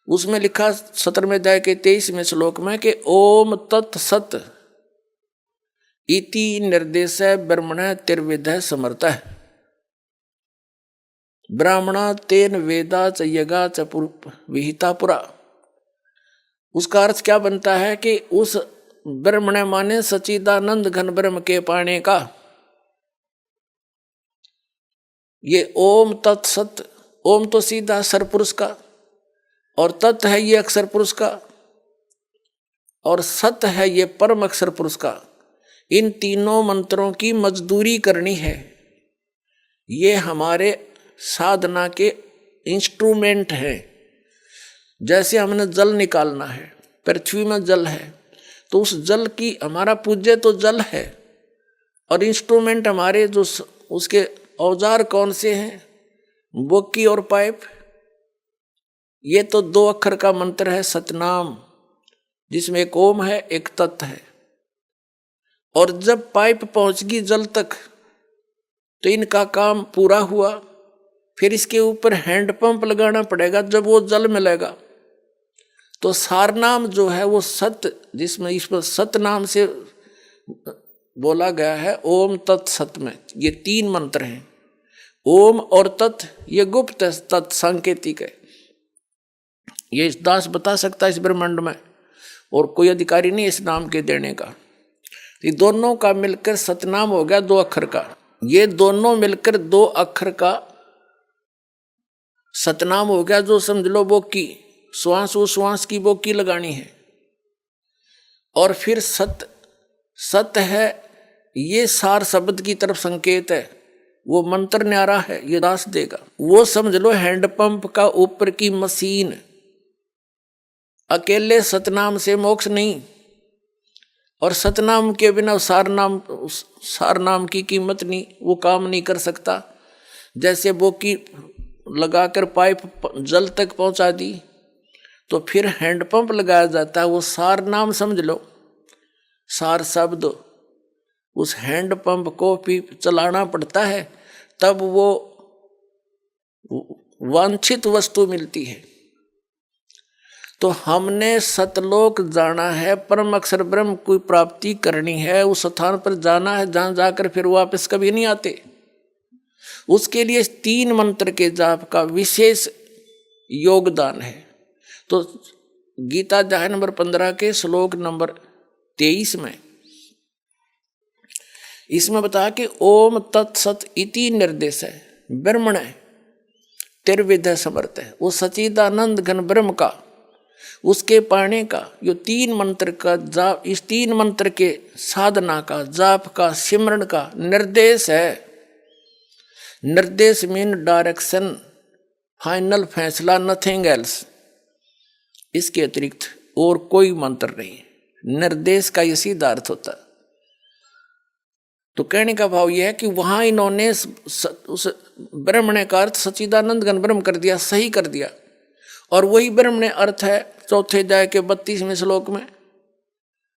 उसमें लिखा 17वें अध्याय के 23वें श्लोक में कि ओम तत् सत इति निर्देश ब्रह्मण तिर्विद समर्थ ब्राह्मणा तेन वेदा च यगा च विहिता पुरा। उसका अर्थ क्या बनता है कि उस ब्रह्मण माने सच्चिदानंद घन ब्रह्म के पाने का, ये ओम तत्सत, ओम तो सीधा अक्षर पुरुष का, और तत् है ये अक्षर पुरुष का, और सत है ये परम अक्षर पुरुष का। इन तीनों मंत्रों की मजदूरी करनी है, ये हमारे साधना के इंस्ट्रूमेंट हैं। जैसे हमने जल निकालना है, पृथ्वी में जल है, तो उस जल की हमारा पूज्य तो जल है, और इंस्ट्रूमेंट हमारे जो उसके औजार कौन से हैं, बोकी और पाइप। ये तो 2 अक्षर का मंत्र है सतनाम, जिसमें एक ओम है एक तत् है। और जब पाइप पहुंचगी जल तक तो इनका काम पूरा हुआ, फिर इसके ऊपर हैंडपंप लगाना पड़ेगा। जब वो जल मिलेगा तो सारनाम जो है वो सत, जिसमें इस पर सत नाम से बोला गया है, ओम तत् सत में ये 3 मंत्र हैं। ओम और तत् ये गुप्त है, तत् सांकेतिक है, ये दास बता सकता है इस ब्रह्मांड में, और कोई अधिकारी नहीं इस नाम के देने का। ये दोनों का मिलकर सतनाम हो गया 2 अक्षर का। ये दोनों मिलकर 2 अक्षर का सतनाम हो गया, जो समझ लो बोकी, श्वास उश्वास की बोकी लगानी है। और फिर सत, सत है ये सार शब्द की तरफ संकेत है, वो मंत्र न्यारा है, ये दास देगा। वो समझ लो हैंडपंप का ऊपर की मशीन। अकेले सतनाम से मोक्ष नहीं, और सतनाम के बिना सार नाम की कीमत नहीं, वो काम नहीं कर सकता। जैसे बोकी लगाकर पाइप जल तक पहुंचा दी, तो फिर हैंडपंप लगाया जाता है, वो सार नाम समझ लो, सार शब्द, उस हैंडपंप को भी चलाना पड़ता है, तब वो वांछित वस्तु मिलती है। तो हमने सतलोक जाना है, परम अक्षर ब्रह्म की प्राप्ति करनी है, उस स्थान पर जाना है जहां जाकर फिर वापस कभी नहीं आते। उसके लिए 3 मंत्र के जाप का विशेष योगदान है। तो गीता अध्याय नंबर 15 के श्लोक नंबर 23 में इसमें बताया कि ओम तत्सत इति निर्देश है ब्रह्मण तिर्विद समर्थ है, वो सच्चिदानंद घन ब्रह्म का, उसके पाने का जो 3 मंत्र का जाप, इस 3 मंत्र के साधना का, जाप का, सिमरण का निर्देश है। निर्देश मीन डायरेक्शन, फाइनल फैसला, नथिंग एल्स। इसके अतिरिक्त और कोई मंत्र नहीं, निर्देश का ये सीधा अर्थ होता है। तो कहने का भाव यह है कि वहां इन्होंने उस ब्रह्मण्य का अर्थ सच्चिदानंद घन ब्रह्म कर दिया, सही कर दिया, और वही ब्रह्मण्य अर्थ है 4थे अध्याय के 32वें श्लोक में।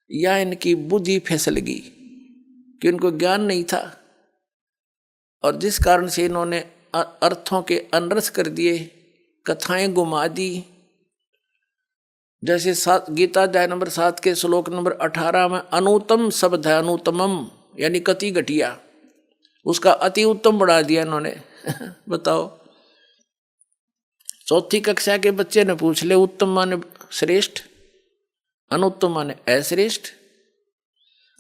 या इनकी बुद्धि फिसल गई कि इनको ज्ञान नहीं था, और जिस कारण से इन्होंने अर्थों के अनर्थ कर दिए, कथाएं घुमा दी, जैसे गीता अध्याय नंबर 7 के श्लोक नंबर 18 में अनुत्तम शब्द है, अनुत्तमम यानी कति घटिया, उसका अति उत्तम बढ़ा दिया इन्होंने। बताओ, चौथी कक्षा के बच्चे ने पूछ ले, उत्तम माने श्रेष्ठ, अनुत्तम माने अश्रेष्ठ,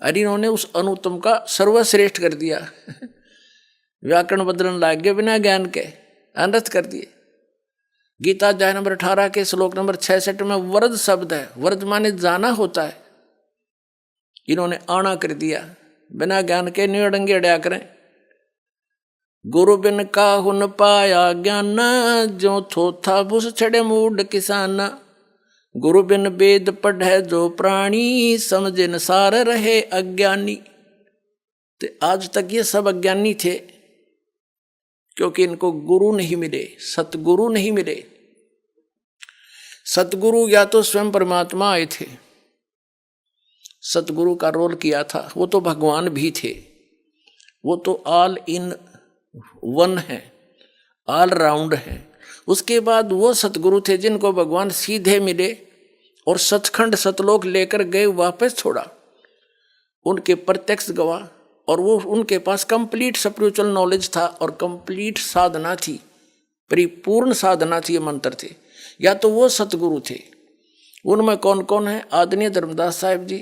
अरे इन्होंने उस अनुत्तम का सर्वश्रेष्ठ कर दिया। व्याकरण बदलन लाग गए बिना ज्ञान के, अनर्थ कर दिए। गीता अध्याय नंबर 18 के श्लोक नंबर 66 में वरद शब्द है, वरद माने जाना होता है, इन्होंने आना कर दिया। बिना ज्ञान के निड़ंगे अड़या करें। गुरु बिन काहु न पाया ज्ञान, जो थोथा भूस छड़े मूड किसान। गुरु बिन वेद पढ़े जो प्राणी, समझे न सार रहे अज्ञानी। तो आज तक ये सब अज्ञानी थे, क्योंकि इनको गुरु नहीं मिले, सतगुरु नहीं मिले। सतगुरु या तो स्वयं परमात्मा आए थे, सतगुरु का रोल किया था, वो तो भगवान भी थे, वो तो ऑल इन वन है, ऑल राउंड है। उसके बाद वो सतगुरु थे जिनको भगवान सीधे मिले और सचखंड सतलोक लेकर गए, वापस छोड़ा, उनके प्रत्यक्ष गवाह, और वो उनके पास कंप्लीट स्पिरिचुअल नॉलेज था और कंप्लीट साधना थी, परिपूर्ण साधना थी, ये मंत्र थे। या तो वो सतगुरु थे। उनमें कौन कौन है? आदरणीय धर्मदास साहिब जी,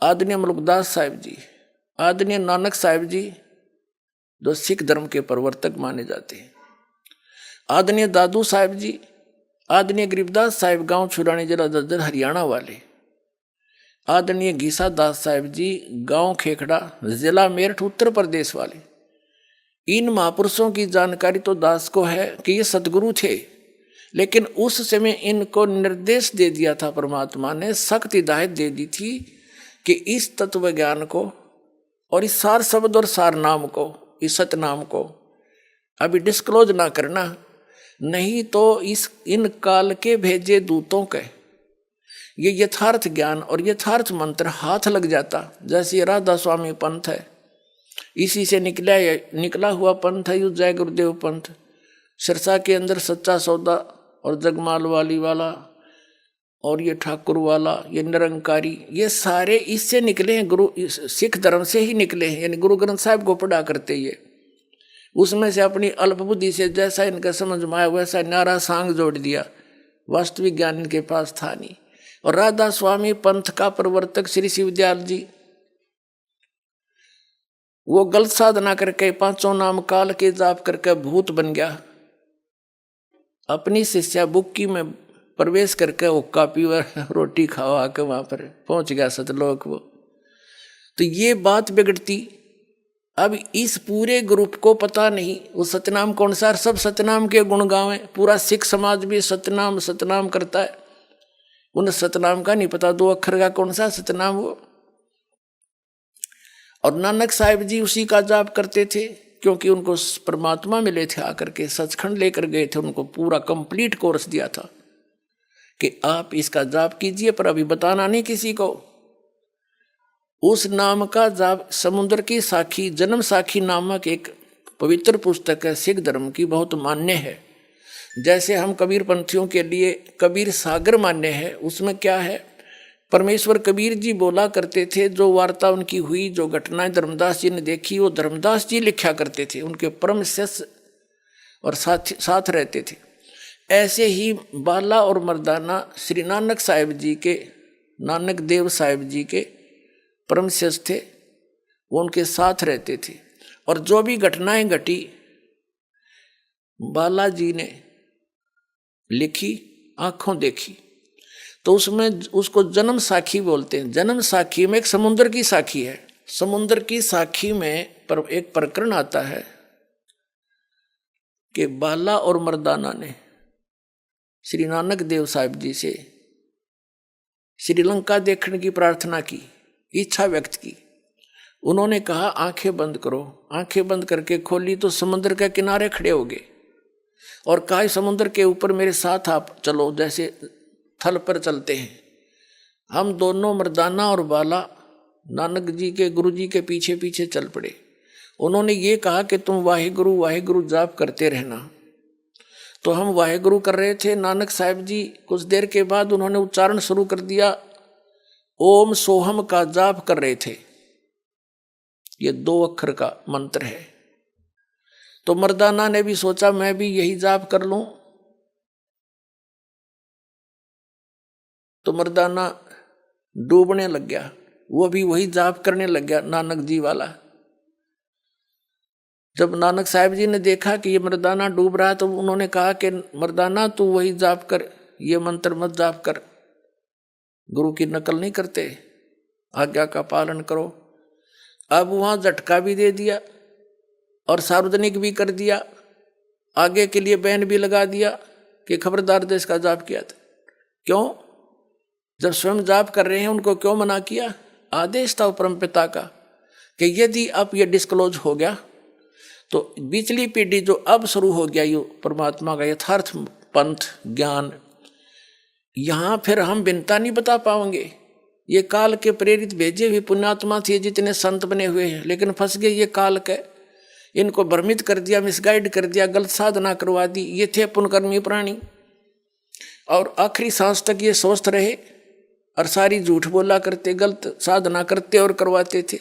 आदरणीय मलुकदास साहिब जी, आदरणीय नानक साहिब जी, जो सिख धर्म के प्रवर्तक माने जाते हैं, आदरणीय दादू साहिब जी, आदरणीय गरीबदास साहिब, गांव छुरानी जिला ददर हरियाणा वाले, आदरणीय गीसा दास साहिब जी, गांव खेखड़ा जिला मेरठ उत्तर प्रदेश वाले। इन महापुरुषों की जानकारी तो दास को है कि ये सतगुरु थे, लेकिन उस समय इनको निर्देश दे दिया था परमात्मा ने, सख्त हिदायत दे दी थी कि इस तत्व ज्ञान को और इस सार शब्द और सार नाम को, इस सतनाम को अभी डिस्क्लोज ना करना, नहीं तो इन काल के भेजे दूतों के ये यथार्थ ज्ञान और यथार्थ मंत्र हाथ लग जाता। जैसे राधा स्वामी पंथ है, इसी से निकला हुआ पंथ है, जय गुरुदेव पंथ। सिरसा के अंदर सच्चा सौदा और जगमाल वाली वाला और ये ठाकुर वाला, ये निरंकारी, ये सारे इससे निकले हैं, गुरु सिख धर्म से ही निकले हैं, यानी गुरु ग्रंथ साहिब को पढ़ा करते ये। उसमें से अपनी अल्प बुद्धि से जैसा इनका समझ में आया वैसा नारा सांग जोड़ दिया, वास्तविक ज्ञान इनके पास था नहीं। और राधा स्वामी पंथ का प्रवर्तक श्री शिवदयाल जी, वो गलत साधना करके पांचों नाम काल के जाप करके भूत बन गया, अपनी शिष्या बुक्की में प्रवेश करके हुक्का पीवा, रोटी खावा के वहां पर पहुंच गया सतलोक वो। तो ये बात बिगड़ती। अब इस पूरे ग्रुप को पता नहीं वो सतनाम कौन सा, सब सतनाम के गुण गावे, पूरा सिख समाज भी सतनाम सतनाम करता है, उन सतनाम का नहीं पता, 2 अक्षर का कौन सा सतनाम वो। और नानक साहिब जी उसी का जाप करते थे, क्योंकि उनको परमात्मा मिले थे, आकर के सचखंड लेकर गए थे, उनको पूरा कंप्लीट कोर्स दिया था कि आप इसका जाप कीजिए, पर अभी बताना नहीं किसी को। उस नाम का जाप समुद्र की साखी, जन्म साखी नामक एक पवित्र पुस्तक है, सिख धर्म की, बहुत मान्य है। जैसे हम कबीर पंथियों के लिए कबीर सागर मान्य है, उसमें क्या है, परमेश्वर कबीर जी बोला करते थे, जो वार्ता उनकी हुई, जो घटनाएं धर्मदास जी ने देखी, वो धर्मदास जी लिखा करते थे, उनके परम शिष्य और साथ रहते थे। ऐसे ही बाला और मर्दाना श्री नानक साहिब जी के, नानक देव साहिब जी के परम शिष्य थे, वो उनके साथ रहते थे। और जो भी घटनाएं घटी बाला जी ने लिखी, आंखों देखी, तो उसमें उसको जन्म साखी बोलते हैं। जन्म साखी में एक समुद्र की साखी है, समुद्र की साखी में एक प्रकरण आता है कि बाला और मर्दाना ने श्री नानक देव साहिब जी से श्रीलंका देखने की प्रार्थना की, इच्छा व्यक्त की। उन्होंने कहा आंखें बंद करो, आंखें बंद करके खोली तो समुद्र के किनारे खड़े हो गए और कहा समुद्र के ऊपर मेरे साथ आप चलो, जैसे थल पर चलते हैं। हम दोनों मर्दाना और बाला नानक जी के गुरु जी के पीछे पीछे चल पड़े। उन्होंने ये कहा कि तुम वाहिगुरु वाहिगुरु जाप करते रहना। तो हम वाहेगुरु कर रहे थे, नानक साहब जी कुछ देर के बाद उन्होंने उच्चारण शुरू कर दिया, ओम सोहम का जाप कर रहे थे। ये 2 अक्षर का मंत्र है। तो मर्दाना ने भी सोचा मैं भी यही जाप कर लूं। तो मर्दाना डूबने लग गया, वो भी वही जाप करने लग गया नानक जी वाला। जब नानक साहब जी ने देखा कि ये मर्दाना डूब रहा है तो उन्होंने कहा कि मर्दाना तू वही जाप कर, ये मंत्र मत जाप कर, गुरु की नकल नहीं करते, आज्ञा का पालन करो। अब वहां झटका भी दे दिया और सार्वजनिक भी कर दिया, आगे के लिए बैन भी लगा दिया कि खबरदार देश का जाप किया था। क्यों? जब स्वयं जाप कर रहे हैं उनको क्यों मना किया? आदेश था परमपिता का कि यदि अब ये डिस्क्लोज हो गया तो पिछली पीढ़ी जो अब शुरू हो गया ये परमात्मा का यथार्थ पंथ ज्ञान, यहाँ फिर हम बिनता नहीं बता पाएंगे। ये काल के प्रेरित भेजे हुए पुण्यात्मा थे जितने संत बने हुए हैं, लेकिन फंस गए ये काल के, इनको भ्रमित कर दिया, मिसगाइड कर दिया, गलत साधना करवा दी। ये थे पुण्यकर्मी प्राणी और आखिरी सांस तक ये स्वस्थ रहे और सारी झूठ बोला करते, गलत साधना करते और करवाते थे।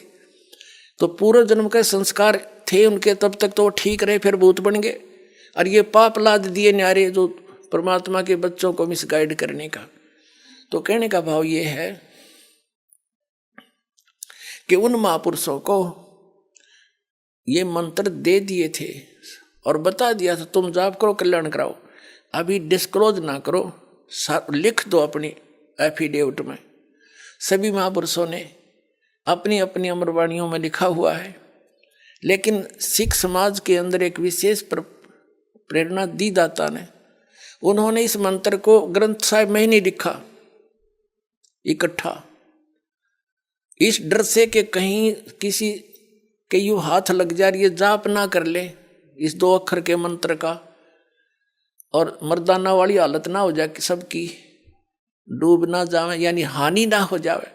तो पूर्व जन्म के संस्कार थे उनके, तब तक तो वो ठीक रहे, फिर भूत बन गए और ये पाप लाद दिए न्यारे जो परमात्मा के बच्चों को मिसगाइड करने का। तो कहने का भाव ये है कि उन महापुरुषों को ये मंत्र दे दिए थे और बता दिया था तुम जाप करो, कल्याण कराओ, अभी डिस्क्लोज ना करो, लिख दो अपनी एफिडेविट में। सभी महापुरुषों ने अपनी अपनी अमरवाणियों में लिखा हुआ है, लेकिन सिख समाज के अंदर एक विशेष प्रेरणा दी दाता ने। उन्होंने इस मंत्र को ग्रंथ साहिब में ही नहीं लिखा इकट्ठा, इस डर से कि कहीं किसी के यूं हाथ लग जाए, ये जाप ना कर ले इस 2 अक्षर के मंत्र का और मर्दाना वाली हालत ना हो जाए कि सबकी डूब ना जावे, यानी हानि ना हो जावे,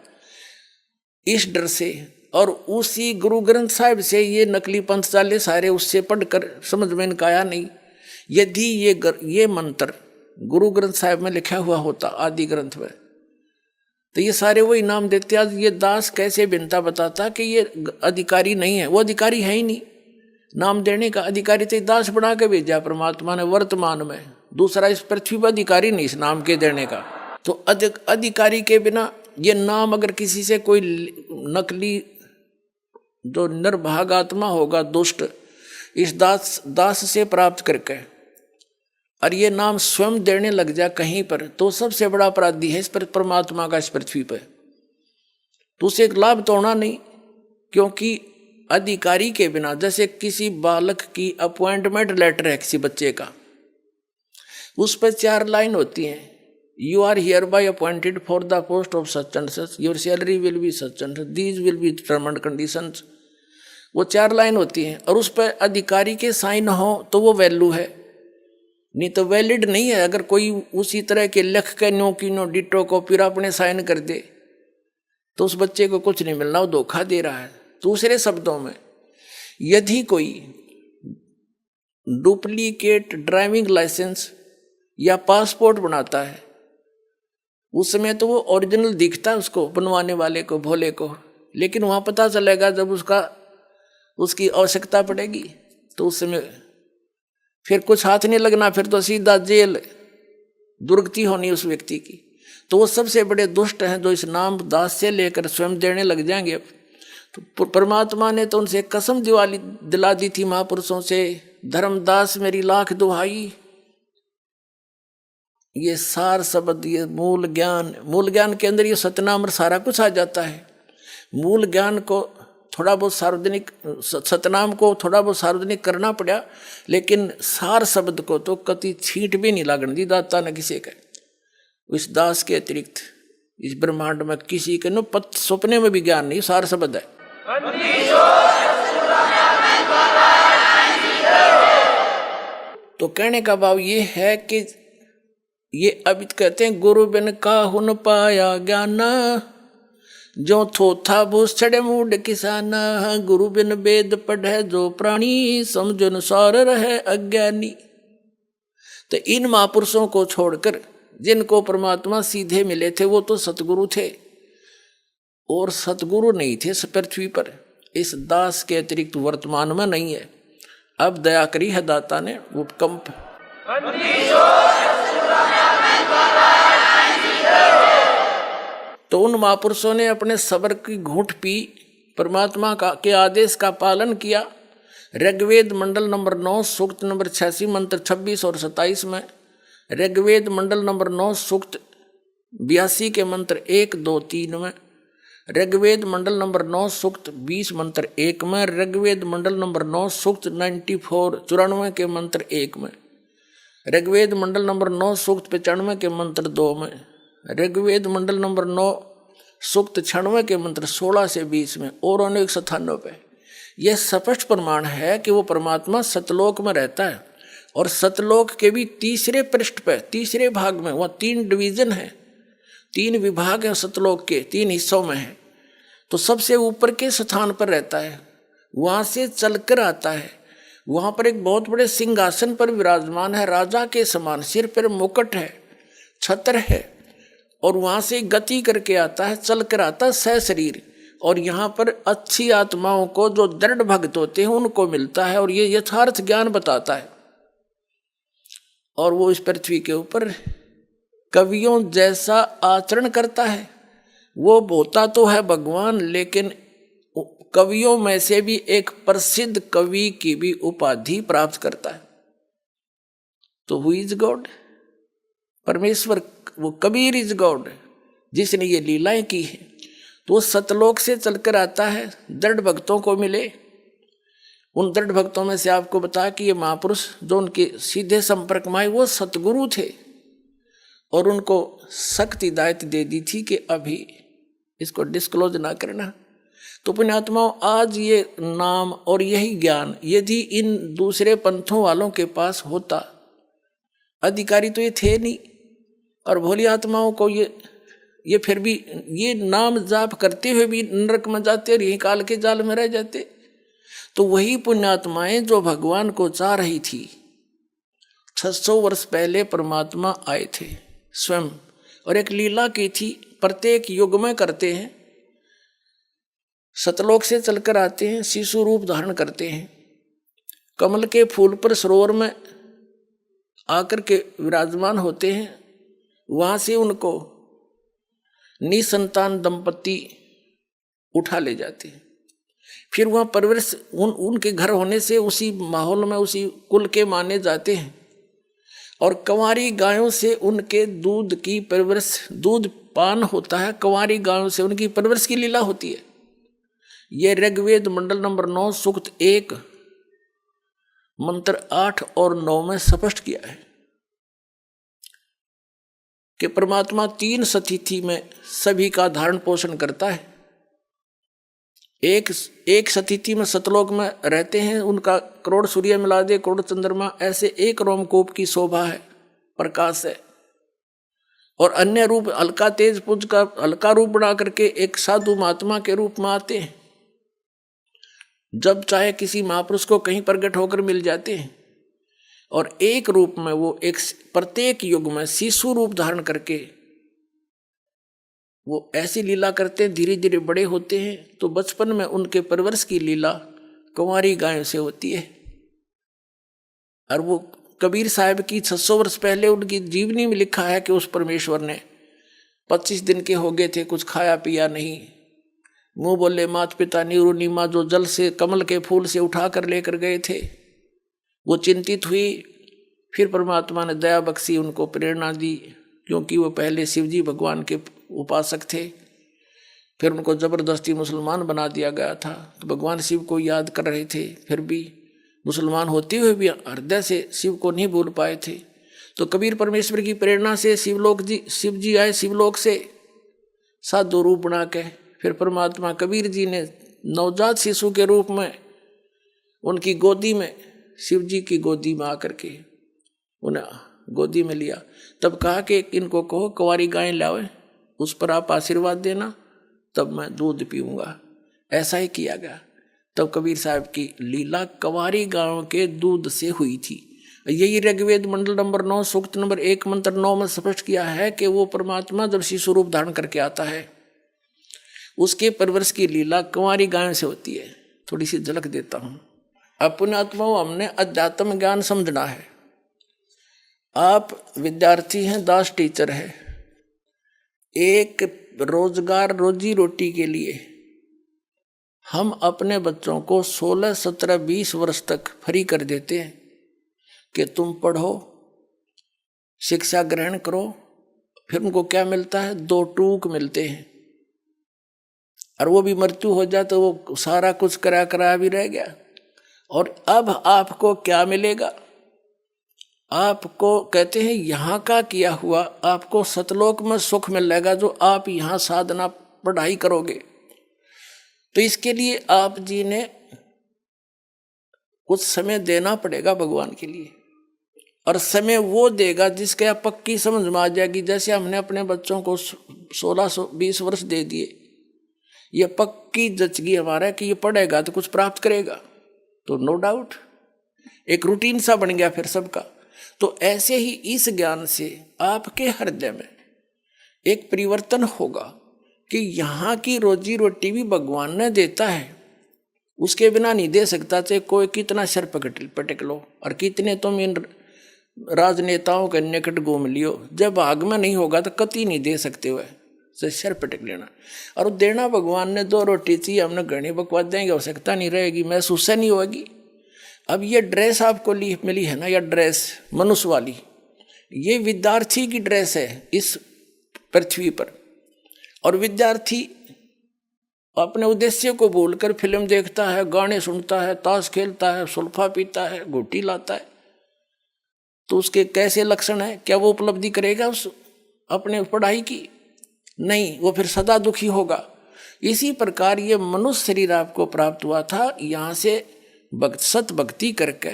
इस डर से। और उसी गुरु ग्रंथ साहिब से ये नकली पंथ चाले सारे उससे पढ़कर समझ में इनका आया नहीं। यदि ये मंत्र गुरु ग्रंथ साहिब में लिखा हुआ होता आदि ग्रंथ में, तो ये सारे वही नाम देते। आज ये दास कैसे बिनता बताता कि ये अधिकारी नहीं है, वो अधिकारी है ही नहीं, नाम देने का अधिकारी तो दास बना के भेजा परमात्मा ने वर्तमान में, दूसरा इस पृथ्वी पर अधिकारी नहीं इस नाम के देने का। तो अधिकारी के बिना ये नाम अगर किसी से कोई नकली जो निर्भाग आत्मा होगा दुष्ट इस दास से प्राप्त करके और ये नाम स्वयं देने लग जाए कहीं पर, तो सबसे बड़ा अपराधी है इस पर परमात्मा का इस पृथ्वी पर। तो उसे एक लाभ तो होना नहीं, क्योंकि अधिकारी के बिना, जैसे किसी बालक की अपॉइंटमेंट लेटर है किसी बच्चे का, उस पर 4 लाइन होती हैं, you are hereby appointed for the post of such and such, your salary will be such and these will be term and conditions. वो 4 लाइन होती हैं और उस पर अधिकारी के साइन हो तो वो वैल्यू है, नहीं तो वैलिड नहीं है। अगर कोई उसी तरह के लिख के नो की नो डिटो को फिर अपने साइन कर दे तो उस बच्चे को कुछ नहीं मिलना, वो धोखा दे रहा है। दूसरे शब्दों में, यदि कोई डुप्लीकेट ड्राइविंग लाइसेंस या पासपोर्ट बनाता है उस समय तो वो ओरिजिनल दिखता है उसको बनवाने वाले को, भोले को, लेकिन वहाँ पता चलेगा जब उसकी आवश्यकता पड़ेगी तो उस समय फिर कुछ हाथ नहीं लगना, फिर तो सीधा जेल, दुर्गति होनी उस व्यक्ति की। तो वो सबसे बड़े दुष्ट हैं जो इस नाम दास से लेकर स्वयं देने लग जाएंगे। तो परमात्मा ने तो उनसे कसम दिला दी थी महापुरुषों से, धर्मदास मेरी लाख दुहाई, ये सार शब्द, ये मूल ज्ञान के अंदर ये सतनाम और सारा कुछ आ जाता है। मूल ज्ञान को थोड़ा बहुत सार्वजनिक, सतनाम को थोड़ा बहुत सार्वजनिक करना पड़ा, लेकिन सार शब्द को तो कति छींट भी नहीं लागण दी दाता ने किसी का। इस दास के अतिरिक्त इस ब्रह्मांड में किसी के नो सपने में भी ज्ञान नहीं, सार शब्द है। तो कहने का भाव ये है कि ये अभी कहते हैं गुरु बिन काहुन पाया ज्ञाना, जो थोथा भूस छड़े मूड किसाना, गुरु बिन वेद पढ़े जो प्राणी, समझन सार रहे अज्ञानी। तो इन महापुरुषों को छोड़कर जिनको परमात्मा सीधे मिले थे वो तो सतगुरु थे, और सतगुरु नहीं थे इस पृथ्वी पर, इस दास के अतिरिक्त वर्तमान में नहीं है। अब दया करी है दाता ने उपकंप। तो उन महापुरुषों ने अपने सब्र की घूंट पी, परमात्मा के आदेश का पालन किया। ऋग्वेद मंडल नंबर 9 सूक्त नंबर 86 मंत्र 26 और 27 में, ऋग्वेद मंडल नंबर 9 सूक्त 82 के मंत्र 1, 2, 3 में, ऋग्वेद मंडल नंबर 9 सूक्त 20 मंत्र 1 में, ऋग्वेद मंडल नंबर 9 सूक्त 94 के मंत्र 1 में, ऋग्वेद मंडल नंबर 9 सूक्त 95 के मंत्र 2 में, ऋग्वेद मंडल नंबर 9 सूक्त 96 के मंत्र 16 से 20 में और अनेक स्थानों पे यह स्पष्ट प्रमाण है कि वो परमात्मा सतलोक में रहता है। और सतलोक के भी तीसरे पृष्ठ पे, तीसरे भाग में, वह 3 डिवीजन है, 3 विभाग है सतलोक के, 3 हिस्सों में है। तो सबसे ऊपर के स्थान पर रहता है, वहाँ से चलकर आता है, वहाँ पर एक बहुत बड़े सिंहासन पर विराजमान है, राजा के समान, सिर पर मुकुट है, छत्र है, और वहाँ से गति करके आता है, चल कर आता है सशरीर। और यहाँ पर अच्छी आत्माओं को, जो दृढ़ भक्त होते हैं, उनको मिलता है और ये यथार्थ ज्ञान बताता है। और वो इस पृथ्वी के ऊपर कवियों जैसा आचरण करता है। वो होता तो है भगवान, लेकिन कवियों में से भी एक प्रसिद्ध कवि की भी उपाधि प्राप्त करता है। तो हु इज गॉड? परमेश्वर, वो कबीर इज गॉड, जिसने ये लीलाएं की है। तो वो सतलोक से चलकर आता है, दृढ़ भक्तों को मिले। उन दृढ़ भक्तों में से आपको बता कि ये महापुरुष जो उनके सीधे संपर्क में आए वो सतगुरु थे, और उनको सख्त हिदायत दे दी थी कि अभी इसको डिस्क्लोज ना करना। तो पुण्यात्माओं, आज ये नाम और यही ज्ञान यदि इन दूसरे पंथों वालों के पास होता, अधिकारी तो ये थे नहीं, और भोली आत्माओं को ये फिर भी ये नाम जाप करते हुए भी नरक में जाते और यही काल के जाल में रह जाते। तो वही पुण्यात्माएं जो भगवान को चाह रही थी, 600 वर्ष पहले परमात्मा आए थे स्वयं, और एक लीला की थी, प्रत्येक युग में करते हैं। सतलोक से चलकर आते हैं, शिशु रूप धारण करते हैं, कमल के फूल पर सरोवर में आकर के विराजमान होते हैं। वहां से उनको निसंतान दंपति उठा ले जाते हैं। फिर वहाँ परवरिश उनके घर होने से उसी माहौल में, उसी कुल के माने जाते हैं, और कंवारी गायों से उनके दूध की परवरिश, दूध पान होता है, कंवारी गायों से उनकी परवरिश की लीला होती है। ये ऋग्वेद मंडल नंबर 9 सूक्त 1 मंत्र 8 और 9 में स्पष्ट किया है कि परमात्मा 3 स्थिति में सभी का धारण पोषण करता है। एक स्थिति में सतलोक में रहते हैं, उनका करोड़ सूर्य मिला दे, करोड़ चंद्रमा, ऐसे एक रोमकूप की शोभा है, प्रकाश है। और अन्य रूप हल्का तेज पुंज का हल्का रूप बना करके एक साधु महात्मा के रूप में आते हैं, जब चाहे किसी महापुरुष को कहीं प्रकट होकर मिल जाते हैं। और एक रूप में वो एक प्रत्येक युग में शिशु रूप धारण करके वो ऐसी लीला करते हैं, धीरे धीरे बड़े होते हैं। तो बचपन में उनके परवरिश की लीला कंवारी गायों से होती है। और वो कबीर साहब की 600 वर्ष पहले उनकी जीवनी में लिखा है कि उस परमेश्वर ने 25 दिन के हो गए थे, कुछ खाया पिया नहीं, मुंह बोले मात पिता नीरू माँ, जो जल से कमल के फूल से उठा कर लेकर गए थे। वो चिंतित हुई, फिर परमात्मा ने दया बख्शी, उनको प्रेरणा दी, क्योंकि वो पहले शिवजी भगवान के उपासक थे। फिर उनको जबरदस्ती मुसलमान बना दिया गया था, तो भगवान शिव को याद कर रहे थे, फिर भी मुसलमान होते हुए भी हृदय से शिव को नहीं भूल पाए थे। तो कबीर परमेश्वर की प्रेरणा से शिव जी आए शिवलोक से साधु रूप बना के। फिर परमात्मा कबीर जी ने नवजात शिशु के रूप में उनकी गोदी में, शिव जी की गोदी में आकर के उन्हें गोदी में लिया। तब कहा कि इनको कहो कंवारी गाय लाओ, उस पर आप आशीर्वाद देना, तब मैं दूध पीऊँगा। ऐसा ही किया गया। तब कबीर साहब की लीला कंवारी गायों के दूध से हुई थी। यही ऋग्वेद मंडल नंबर 9 सूक्त नंबर 1 मंत्र 9 में स्पष्ट किया है कि वो परमात्मा जब शिशु रूप धारण करके आता है, उसके परवरिश की लीला कुंवारी गाय से होती है। थोड़ी सी झलक देता हूं। अपने आत्माओं हमने अध्यात्म ज्ञान समझना है। आप विद्यार्थी हैं, दास टीचर है। एक रोजगार रोजी रोटी के लिए हम अपने बच्चों को 16, 17, 20 वर्ष तक फ्री कर देते हैं कि तुम पढ़ो, शिक्षा ग्रहण करो। फिर उनको क्या मिलता है? 2 टूक मिलते हैं, और वो भी मृत्यु हो जाए तो वो सारा कुछ करा भी रह गया। और अब आपको क्या मिलेगा? आपको कहते हैं यहाँ का किया हुआ आपको सतलोक में सुख मिलेगा, जो आप यहाँ साधना पढ़ाई करोगे। तो इसके लिए आप जी ने कुछ समय देना पड़ेगा भगवान के लिए, और समय वो देगा जिसके आप पक्की समझ में आ जाएगी। जैसे हमने अपने बच्चों को 16-20 वर्ष दे दिए, ये पक्की जचगी हमारा कि ये पढ़ेगा तो कुछ प्राप्त करेगा, तो नो डाउट एक रूटीन सा बन गया फिर सबका। तो ऐसे ही इस ज्ञान से आपके हृदय में एक परिवर्तन होगा कि यहाँ की रोजी रोटी भी भगवान ने देता है, उसके बिना नहीं दे सकता। चाहे कोई कितना सर पटक लो और कितने तुम इन राजनेताओं के निकट घूम लियो, जब भाग में नहीं होगा तो कति नहीं दे सकते हुए से सर पटक लेना। और देना भगवान ने 2 रोटी चाहिए, हमने घनी बकवाद देंगे, आवश्यकता नहीं रहेगी, महसूस नहीं होगी। अब ये ड्रेस आपको मिली है ना, यह ड्रेस मनुष्य वाली, ये विद्यार्थी की ड्रेस है इस पृथ्वी पर। और विद्यार्थी अपने उद्देश्य को भूलकर फिल्म देखता है, गाने सुनता है, ताश खेलता है, सुल्फा पीता है, घोटी लाता है, तो उसके कैसे लक्षण है? क्या वो उपलब्धि करेगा उस अपने पढ़ाई की? नहीं, वो फिर सदा दुखी होगा। इसी प्रकार ये मनुष्य शरीर आपको प्राप्त हुआ था, यहाँ से सत भक्ति करके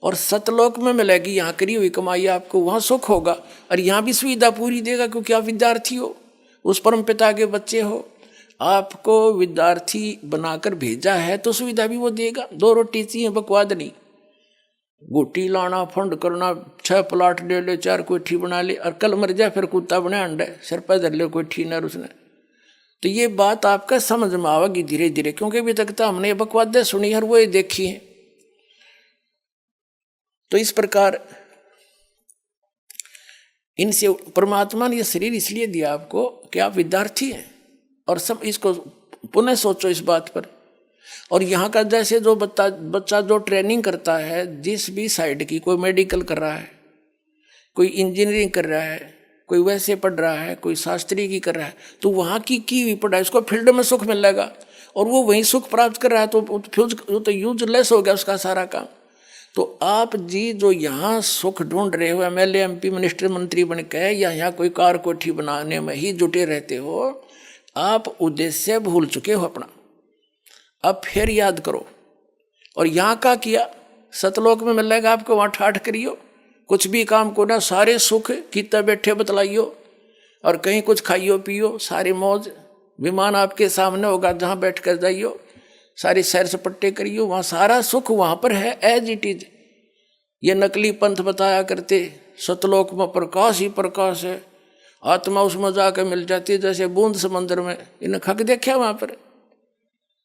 और सतलोक में मिलेगी। यहाँ करी हुई कमाई आपको वहाँ सुख होगा, और यहाँ भी सुविधा पूरी देगा, क्योंकि आप विद्यार्थी हो, उस परम पिता के बच्चे हो। आपको विद्यार्थी बनाकर भेजा है तो सुविधा भी वो देगा। 2 रोटी चाहिए, बकवाद नहीं। गोटी लाना, फंड करना, 6 प्लाट ले ले, 4 कोठी बना ले, और कल मर जाए फिर कुत्ता बने अंडे सिर पर धर ले कोठी न उसने। तो ये बात आपका समझ में आवेगी धीरे धीरे, क्योंकि अभी तक तो हमने ये बकवादें सुनी है और वो ये देखी है। तो इस प्रकार इनसे परमात्मा ने ये शरीर इसलिए दिया आपको कि आप विद्यार्थी हैं, और सब इसको पुनः सोचो इस बात पर। और यहाँ का जैसे जो बच्चा जो ट्रेनिंग करता है, जिस भी साइड की, कोई मेडिकल कर रहा है, कोई इंजीनियरिंग कर रहा है, कोई वैसे पढ़ रहा है, कोई शास्त्री की कर रहा है, तो वहाँ की हुई पढ़ाई उसको फील्ड में सुख मिलेगा, और वो वहीं सुख प्राप्त कर रहा है, तो यूजलेस हो गया उसका सारा काम। तो आप जी जो यहाँ सुख ढूंढ रहे हो, MLA MP मिनिस्टर मंत्री बन के, या यहाँ कोई कार कोठी बनाने में ही जुटे रहते हो, आप उद्देश्य भूल चुके हो अपना। अब फिर याद करो, और यहाँ का किया सतलोक में मिलेगा आपको, वहाँ ठाठ करियो, कुछ भी काम को ना, सारे सुख कितना बैठे बतलाइयो, और कहीं कुछ खाइयो पियो, सारे मौज, विमान आपके सामने होगा, जहाँ बैठ कर जाइयो, सारी सैर सपट्टे करियो, वहाँ सारा सुख वहाँ पर है एज इट इज। ये नकली पंथ बताया करते, सतलोक में प्रकाश ही प्रकाश है, आत्मा उसमें जाकर मिल जाती है जैसे बूंद समंदर में। इन्हें खक देखा वहाँ पर।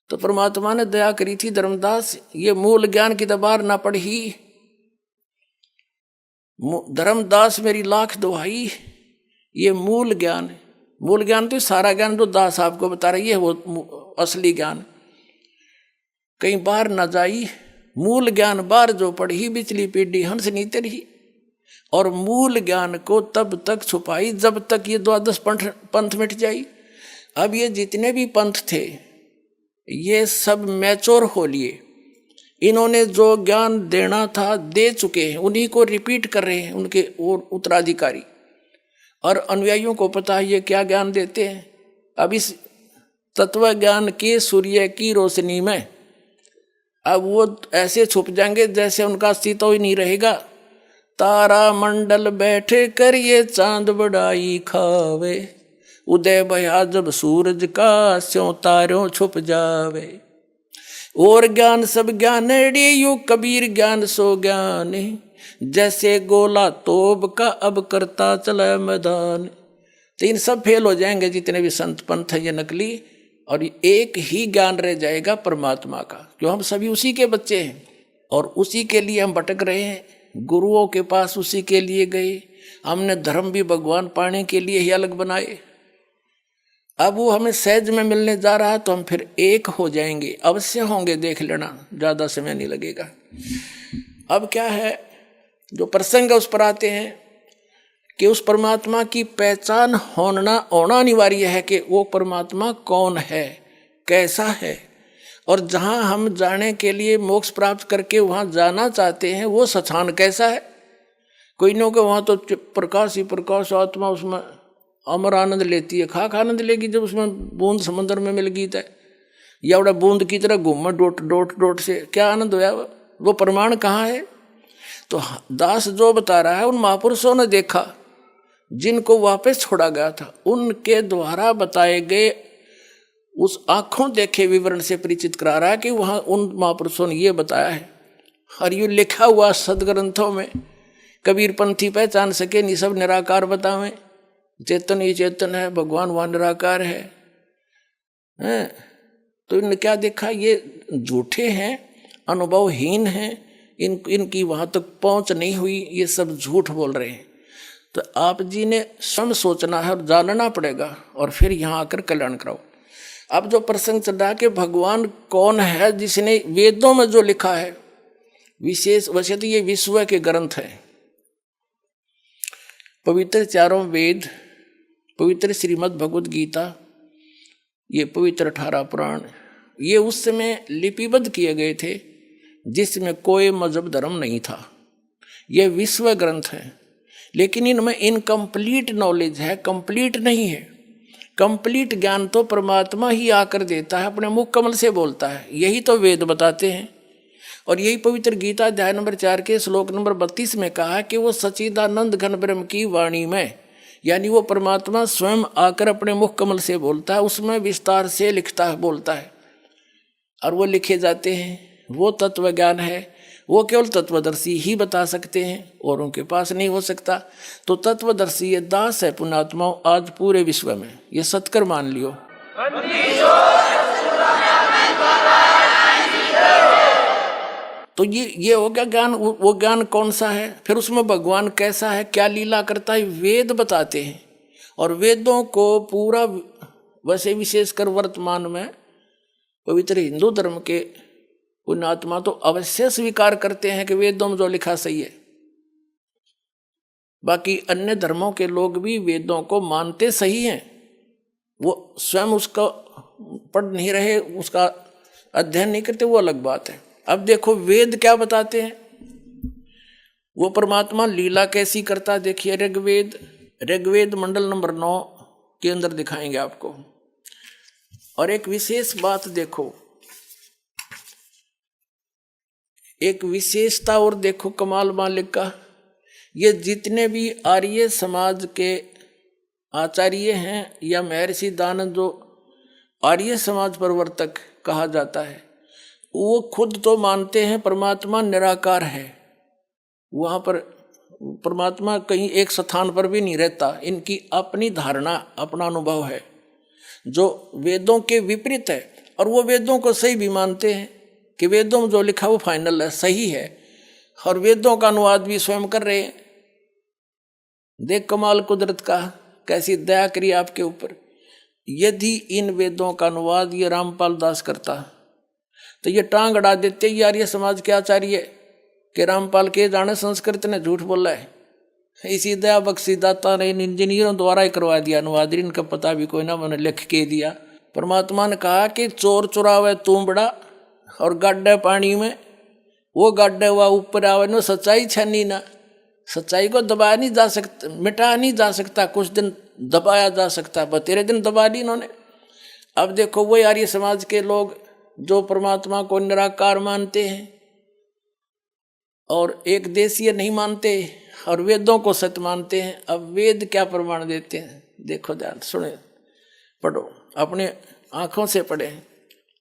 तो परमात्मा ने दया करी थी धर्मदास, ये मूल ज्ञान की दबार ना पढ़ी, धर्मदास मेरी लाख दुहाई, ये मूल ज्ञान है। मूल ज्ञान तो सारा ज्ञान जो दास आपको बता रही है वो असली ज्ञान। कहीं बाहर न जाई, मूल ज्ञान बार जो पढ़ी, बिचली पीढ़ी हंस नीते रही। और मूल ज्ञान को तब तक छुपाई जब तक ये 12 पंथ मिट जाई। अब ये जितने भी पंथ थे ये सब मैच्योर हो लिए, इन्होंने जो ज्ञान देना था दे चुके हैं, उन्हीं को रिपीट कर रहे हैं उनके और उत्तराधिकारी। और अनुयायियों को पता है ये क्या ज्ञान देते हैं। अब इस तत्व ज्ञान के सूर्य की रोशनी में अब वो ऐसे छुप जाएंगे जैसे उनका अस्तित्व ही नहीं रहेगा। तारा मंडल बैठे कर ये चांद बड़ाई खावे, उदय भया जब सूरज का स्यों तारों छुप जावे। और ज्ञान सब ज्ञान यू कबीर ज्ञान सो ज्ञान, जैसे गोला तोब का अब करता चला मैदान। तो इन सब फेल हो जाएंगे जितने भी संत पंथ है ये नकली, और एक ही ज्ञान रह जाएगा परमात्मा का, क्यों हम सभी उसी के बच्चे हैं और उसी के लिए हम भटक रहे हैं। गुरुओं के पास उसी के लिए गए, हमने धर्म भी भगवान पाने के लिए ही अलग बनाए। अब वो हमें सहज में मिलने जा रहा है तो हम फिर एक हो जाएंगे, अवश्य होंगे, देख लेना, ज़्यादा समय नहीं लगेगा। अब क्या है जो प्रसंग उस पर आते हैं कि उस परमात्मा की पहचान होना अनिवार्य है कि वो परमात्मा कौन है, कैसा है, और जहाँ हम जाने के लिए मोक्ष प्राप्त करके वहाँ जाना चाहते हैं वो स्थान कैसा है। कोई नो के वहाँ तो प्रकाश ही प्रकाश, आत्मा उसमें अमर आनंद लेती है, खाक आनंद लेगी जब उसमें बूंद समंदर में मिल गई है, या बड़ा बूंद की तरह घूम डोट डोट डोट से क्या आनंद होया, वो प्रमाण कहाँ है। तो दास जो बता रहा है उन महापुरुषों ने देखा जिनको वापस छोड़ा गया था, उनके द्वारा बताए गए उस आंखों देखे विवरण से परिचित करा रहा है कि वहाँ उन महापुरुषों ने ये बताया है। और ये लिखा हुआ सदग्रंथों में कबीर पंथी पहचान सके नहीं, सब निराकार बतावें, चेतन ही चेतन है, भगवान वहाँ निराकार है। तो इन्होंने क्या देखा, ये झूठे हैं, अनुभवहीन हैं, इनकी वहाँ तक पहुँच नहीं हुई, ये सब झूठ बोल रहे हैं। तो आप जी ने स्वयं सोचना है और जानना पड़ेगा और फिर यहाँ आकर कल्याण कराओ। अब जो प्रसंग चल रहा है कि भगवान कौन है, जिसने वेदों में जो लिखा है विशेष, वैसे तो ये विश्व के ग्रंथ हैं, पवित्र चारों वेद, पवित्र श्रीमद् भगवद गीता, ये पवित्र 18 पुराण, ये उस समय लिपिबद्ध किए गए थे जिसमें कोई मजहब धर्म नहीं था। ये विश्व ग्रंथ है, लेकिन इनमें इनकम्प्लीट नॉलेज है, कंप्लीट नहीं है। कंप्लीट ज्ञान तो परमात्मा ही आकर देता है, अपने मुख कमल से बोलता है, यही तो वेद बताते हैं। और यही पवित्र गीता अध्याय नंबर 4 के श्लोक नंबर 32 में कहा कि वो सच्चिदानंद घन ब्रह्म की वाणी में, यानी वो परमात्मा स्वयं आकर अपने मुख कमल से बोलता है, उसमें विस्तार से लिखता है, बोलता है, और वो लिखे जाते हैं। वो तत्व ज्ञान है, वो केवल तत्वदर्शी ही बता सकते हैं, और उनके पास नहीं हो सकता। तो तत्वदर्शी ये दास है पुण्यात्माओं आज पूरे विश्व में, ये सत्कर मान लियो। तो ये हो गया ज्ञान। वो ज्ञान कौन सा है, फिर उसमें भगवान कैसा है, क्या लीला करता है, वेद बताते हैं। और वेदों को पूरा, वैसे विशेषकर वर्तमान में पवित्र हिंदू धर्म के पुण्यात्मा तो अवश्य स्वीकार करते हैं कि वेदों में जो लिखा सही है। बाकी अन्य धर्मों के लोग भी वेदों को मानते सही हैं, वो स्वयं उसका पढ़ नहीं रहे, उसका अध्ययन नहीं करते, वो अलग बात है। अब देखो वेद क्या बताते हैं, वो परमात्मा लीला कैसी करता है। देखिए ऋग्वेद मंडल नंबर 9 के अंदर दिखाएंगे आपको। और एक विशेष बात देखो, एक विशेषता और देखो कमाल मालिक का, ये जितने भी आर्य समाज के आचार्य हैं या महर्षि दानंद जो आर्य समाज प्रवर्तक कहा जाता है, वो खुद तो मानते हैं परमात्मा निराकार है, वहाँ पर परमात्मा कहीं एक स्थान पर भी नहीं रहता। इनकी अपनी धारणा, अपना अनुभव है जो वेदों के विपरीत है, और वो वेदों को सही भी मानते हैं कि वेदों में जो लिखा वो फाइनल है, सही है, और वेदों का अनुवाद भी स्वयं कर रहे हैं। देख कमाल कुदरत का, कैसी दया करी आपके ऊपर। यदि इन वेदों का अनुवाद ये रामपाल दास करता तो ये टांग अड़ा देते ये आर्य समाज के आचार्य कि रामपाल के जाने संस्कृत ने झूठ बोला है। इसी दया बख्शी दाता ने इन इंजीनियरों द्वारा ही करवा दिया अनुवाद, इनका पता भी कोई ना, मैंने लिख के दिया। परमात्मा ने कहा कि चोर चुरावे तू बड़ा, और गाड्डे पानी में वो गाड्डे हुआ ऊपर आवे न, सच्चाई छनी ना। सच्चाई को दबाया नहीं जा सकता, मिटाया नहीं जा सकता, कुछ दिन दबाया जा सकता, 13 दिन दबा दी इन्होंने। अब देखो वो आर्य समाज के लोग जो परमात्मा को निराकार मानते हैं और एक देशीय नहीं मानते, और वेदों को सत्य मानते हैं। अब वेद क्या प्रमाण देते हैं, देखो ध्यान सुने, पढ़ो, अपने आंखों से पढ़े।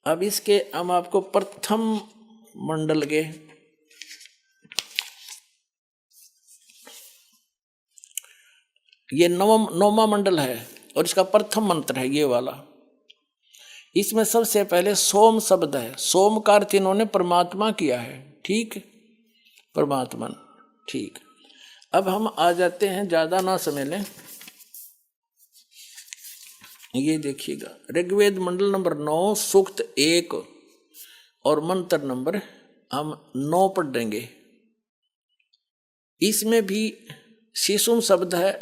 अब इसके हम आपको प्रथम मंडल के ये नौवां मंडल है और इसका प्रथम मंत्र है ये वाला। इसमें सबसे पहले सोम शब्द है। सोम का अर्थ इन्होंने परमात्मा किया है, ठीक, परमात्मा, ठीक। अब हम आ जाते हैं, ज्यादा ना समय लें, ये देखिएगा ऋग्वेद मंडल नंबर 9 सूक्त 1 और मंत्र नंबर हम 9 पढ़ देंगे। इसमें भी शिशुम शब्द है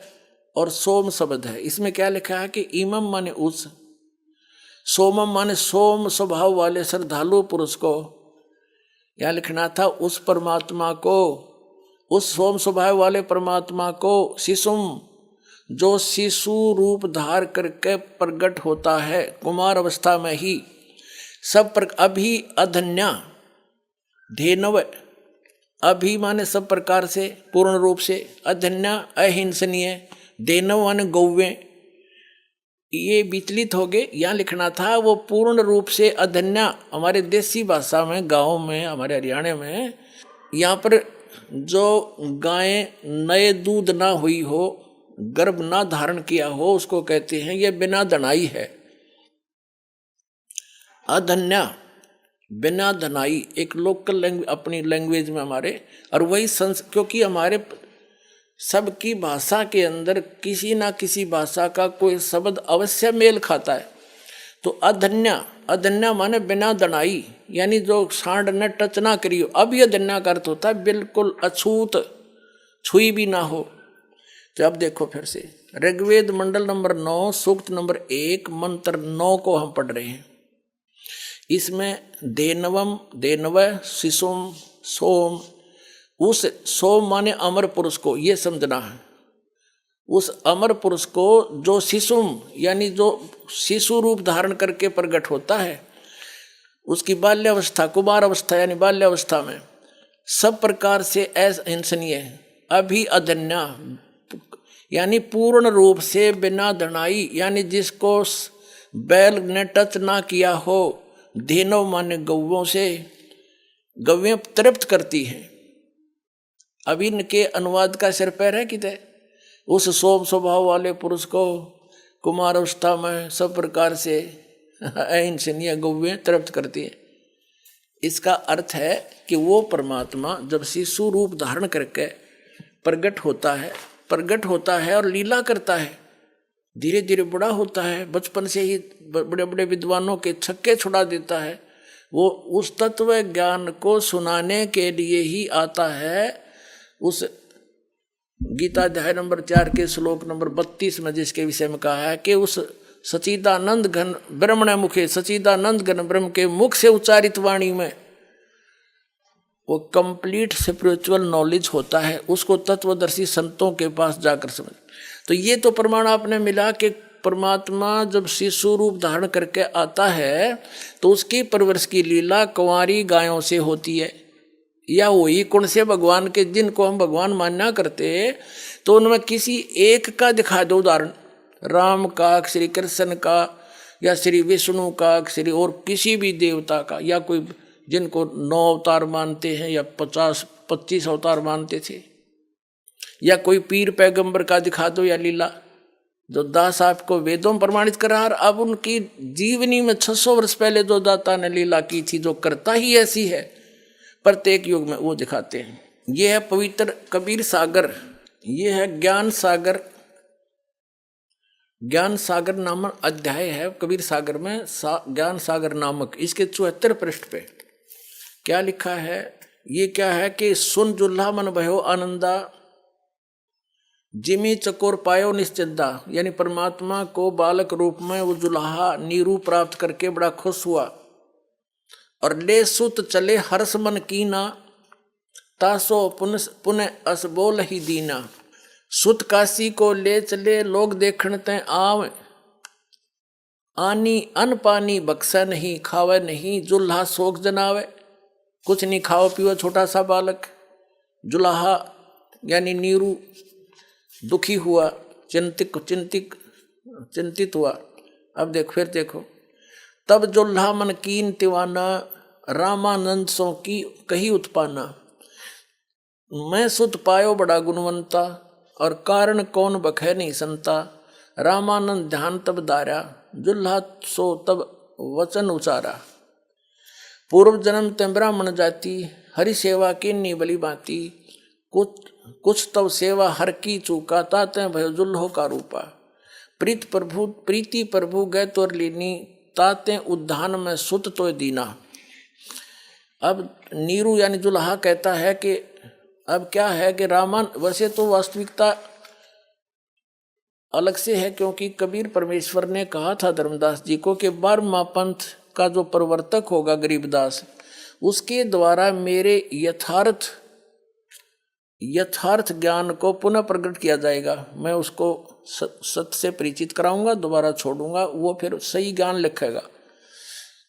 और सोम शब्द है। इसमें क्या लिखा है कि इमम माने उस, सोमम माने सोम स्वभाव वाले श्रद्धालु पुरुष को, यह लिखना था उस परमात्मा को, उस सोम स्वभाव वाले परमात्मा को, शिशुम जो शिशु रूप धार करके प्रकट होता है कुमार अवस्था में ही, सब पर अभी अधन्या धेनव, अभी माने सब प्रकार से पूर्ण रूप से, अधन्या अहिंसनीय, धेनव माने गौवे, ये विचलित हो गए। यहाँ लिखना था वो पूर्ण रूप से अधन्या, हमारे देसी भाषा में गाँव में हमारे हरियाणा में यहाँ पर जो गायें नए दूध ना हुई हो, गर्भ ना धारण किया हो, उसको कहते हैं ये बिना धनाई है, अधन्या, बिना धनाई, एक लोकल लैंग्वेज अपनी लैंग्वेज में हमारे, और वही क्योंकि हमारे सबकी भाषा के अंदर किसी ना किसी भाषा का कोई शब्द अवश्य मेल खाता है। तो अधन्या, अधन्या माने बिना धनाई, यानी जो सांड ने टच ना करी हो। अब यह धन्या का अर्थ होता है बिल्कुल अछूत, छुई भी ना हो। तो अब देखो फिर से ऋग्वेद मंडल नंबर 9 सूक्त नंबर 1 मंत्र 9 को हम पढ़ रहे हैं। इसमें देनवम, देनव, शिशुम, सोम, उस सोम माने अमर पुरुष को, ये समझना है, उस अमर पुरुष को जो शिशुम यानी जो शिशु रूप धारण करके प्रकट होता है, उसकी बाल्यावस्था, कुमार अवस्था यानी बाल्यावस्था में सब प्रकार से अहिंसनीय, अभी अधन्या यानी पूर्ण रूप से बिना धनाई, यानी जिसको बैल ने टच ना किया हो, धेनव माने गौवों से, गौवें तृप्त करती हैं। अब इनके अनुवाद का सिर पैर है कितने, उस सोम स्वभाव वाले पुरुष को कुमार अवस्था में सब प्रकार से अहिंसनीय गौवें तृप्त करती हैं। इसका अर्थ है कि वो परमात्मा जब शिशु रूप धारण करके प्रकट होता है और लीला करता है, धीरे धीरे बड़ा होता है, बचपन से ही बड़े बड़े विद्वानों के छक्के छुड़ा देता है। वो उस तत्व ज्ञान को सुनाने के लिए ही आता है। उस गीता अध्याय नंबर 4 के श्लोक नंबर 32 में जिसके विषय में कहा है कि उस सचिदानंद घन ब्रह्मण मुखे, सचिदानंद घन ब्रह्म के मुख से उच्चारित वाणी में वो कंप्लीट स्पिरिचुअल नॉलेज होता है, उसको तत्वदर्शी संतों के पास जाकर समझ। तो ये तो प्रमाण आपने मिला कि परमात्मा जब शिशु रूप धारण करके आता है तो उसकी परवरिश की लीला कुंवारी गायों से होती है, या वही कौन से भगवान के जिनको हम भगवान मान्या करते, तो उनमें किसी एक का दिखा दो उदाहरण, राम का, श्री कृष्ण का, या श्री विष्णु का, श्री और किसी भी देवता का, या कोई जिनको 9 अवतार मानते हैं या 50-25 अवतार मानते थे, या कोई पीर पैगंबर का दिखा दो, या लीला जो दास आपको वेदों में प्रमाणित करा। अब उनकी जीवनी में 600 वर्ष पहले जो दाता ने लीला की थी, जो करता ही ऐसी है, प्रत्येक युग में वो दिखाते हैं। ये है पवित्र कबीर सागर, ये है ज्ञान सागर। ज्ञान सागर नामक अध्याय है कबीर सागर में, ज्ञान सागर नामक। इसके 74 पृष्ठ पे क्या लिखा है, ये क्या है कि सुन जुल्हा मन भयो आनंदा, जिमी चकोर पायो निश्चिंदा, यानी परमात्मा को बालक रूप में वो जुल्हा नीरू प्राप्त करके बड़ा खुश हुआ, और ले सुत चले हर्ष मन कीना, तासो पुनः असबोल ही दीना। सुत काशी को ले चले लोग देखण ते आव, आनी अन पानी बक्सा नहीं, खावे नहीं जुल्हा शोक जनावे। कुछ नहीं खाओ पियो छोटा सा बालक, जुल्हा यानी नीरू दुखी हुआ, चिंतित हुआ। अब देखो फिर देखो, तब जुल्हा मन कीन तिवाना, रामानंद सो की कही उत्पाना। मैं सुत पायो बड़ा गुणवंता, और कारण कौन बखे नहीं संता। रामानंद ध्यान तब दारा, जुल्हा सो तब वचन उचारा। पूर्व जन्म ते ब्राह्मण जाति, हरि सेवा की नी बली बाती। कुछ तब सेवा हर की चूका, ताते भयो जुल्हो का रूपा। प्रीति प्रभु गए तोर लीनी, ताते उद्धान में सुत तो दीना। अब नीरू यानी जुल्हा कहता है कि अब क्या है कि रामान, वैसे तो वास्तविकता अलग से है, क्योंकि कबीर परमेश्वर ने कहा था धर्मदास जी को कि 12वां पंथ का जो प्रवर्तक होगा गरीबदास, उसके द्वारा मेरे यथार्थ ज्ञान को पुनः प्रकट किया जाएगा। मैं उसको सत्य से परिचित कराऊंगा, दोबारा छोड़ूंगा, वो फिर सही ज्ञान लिखेगा।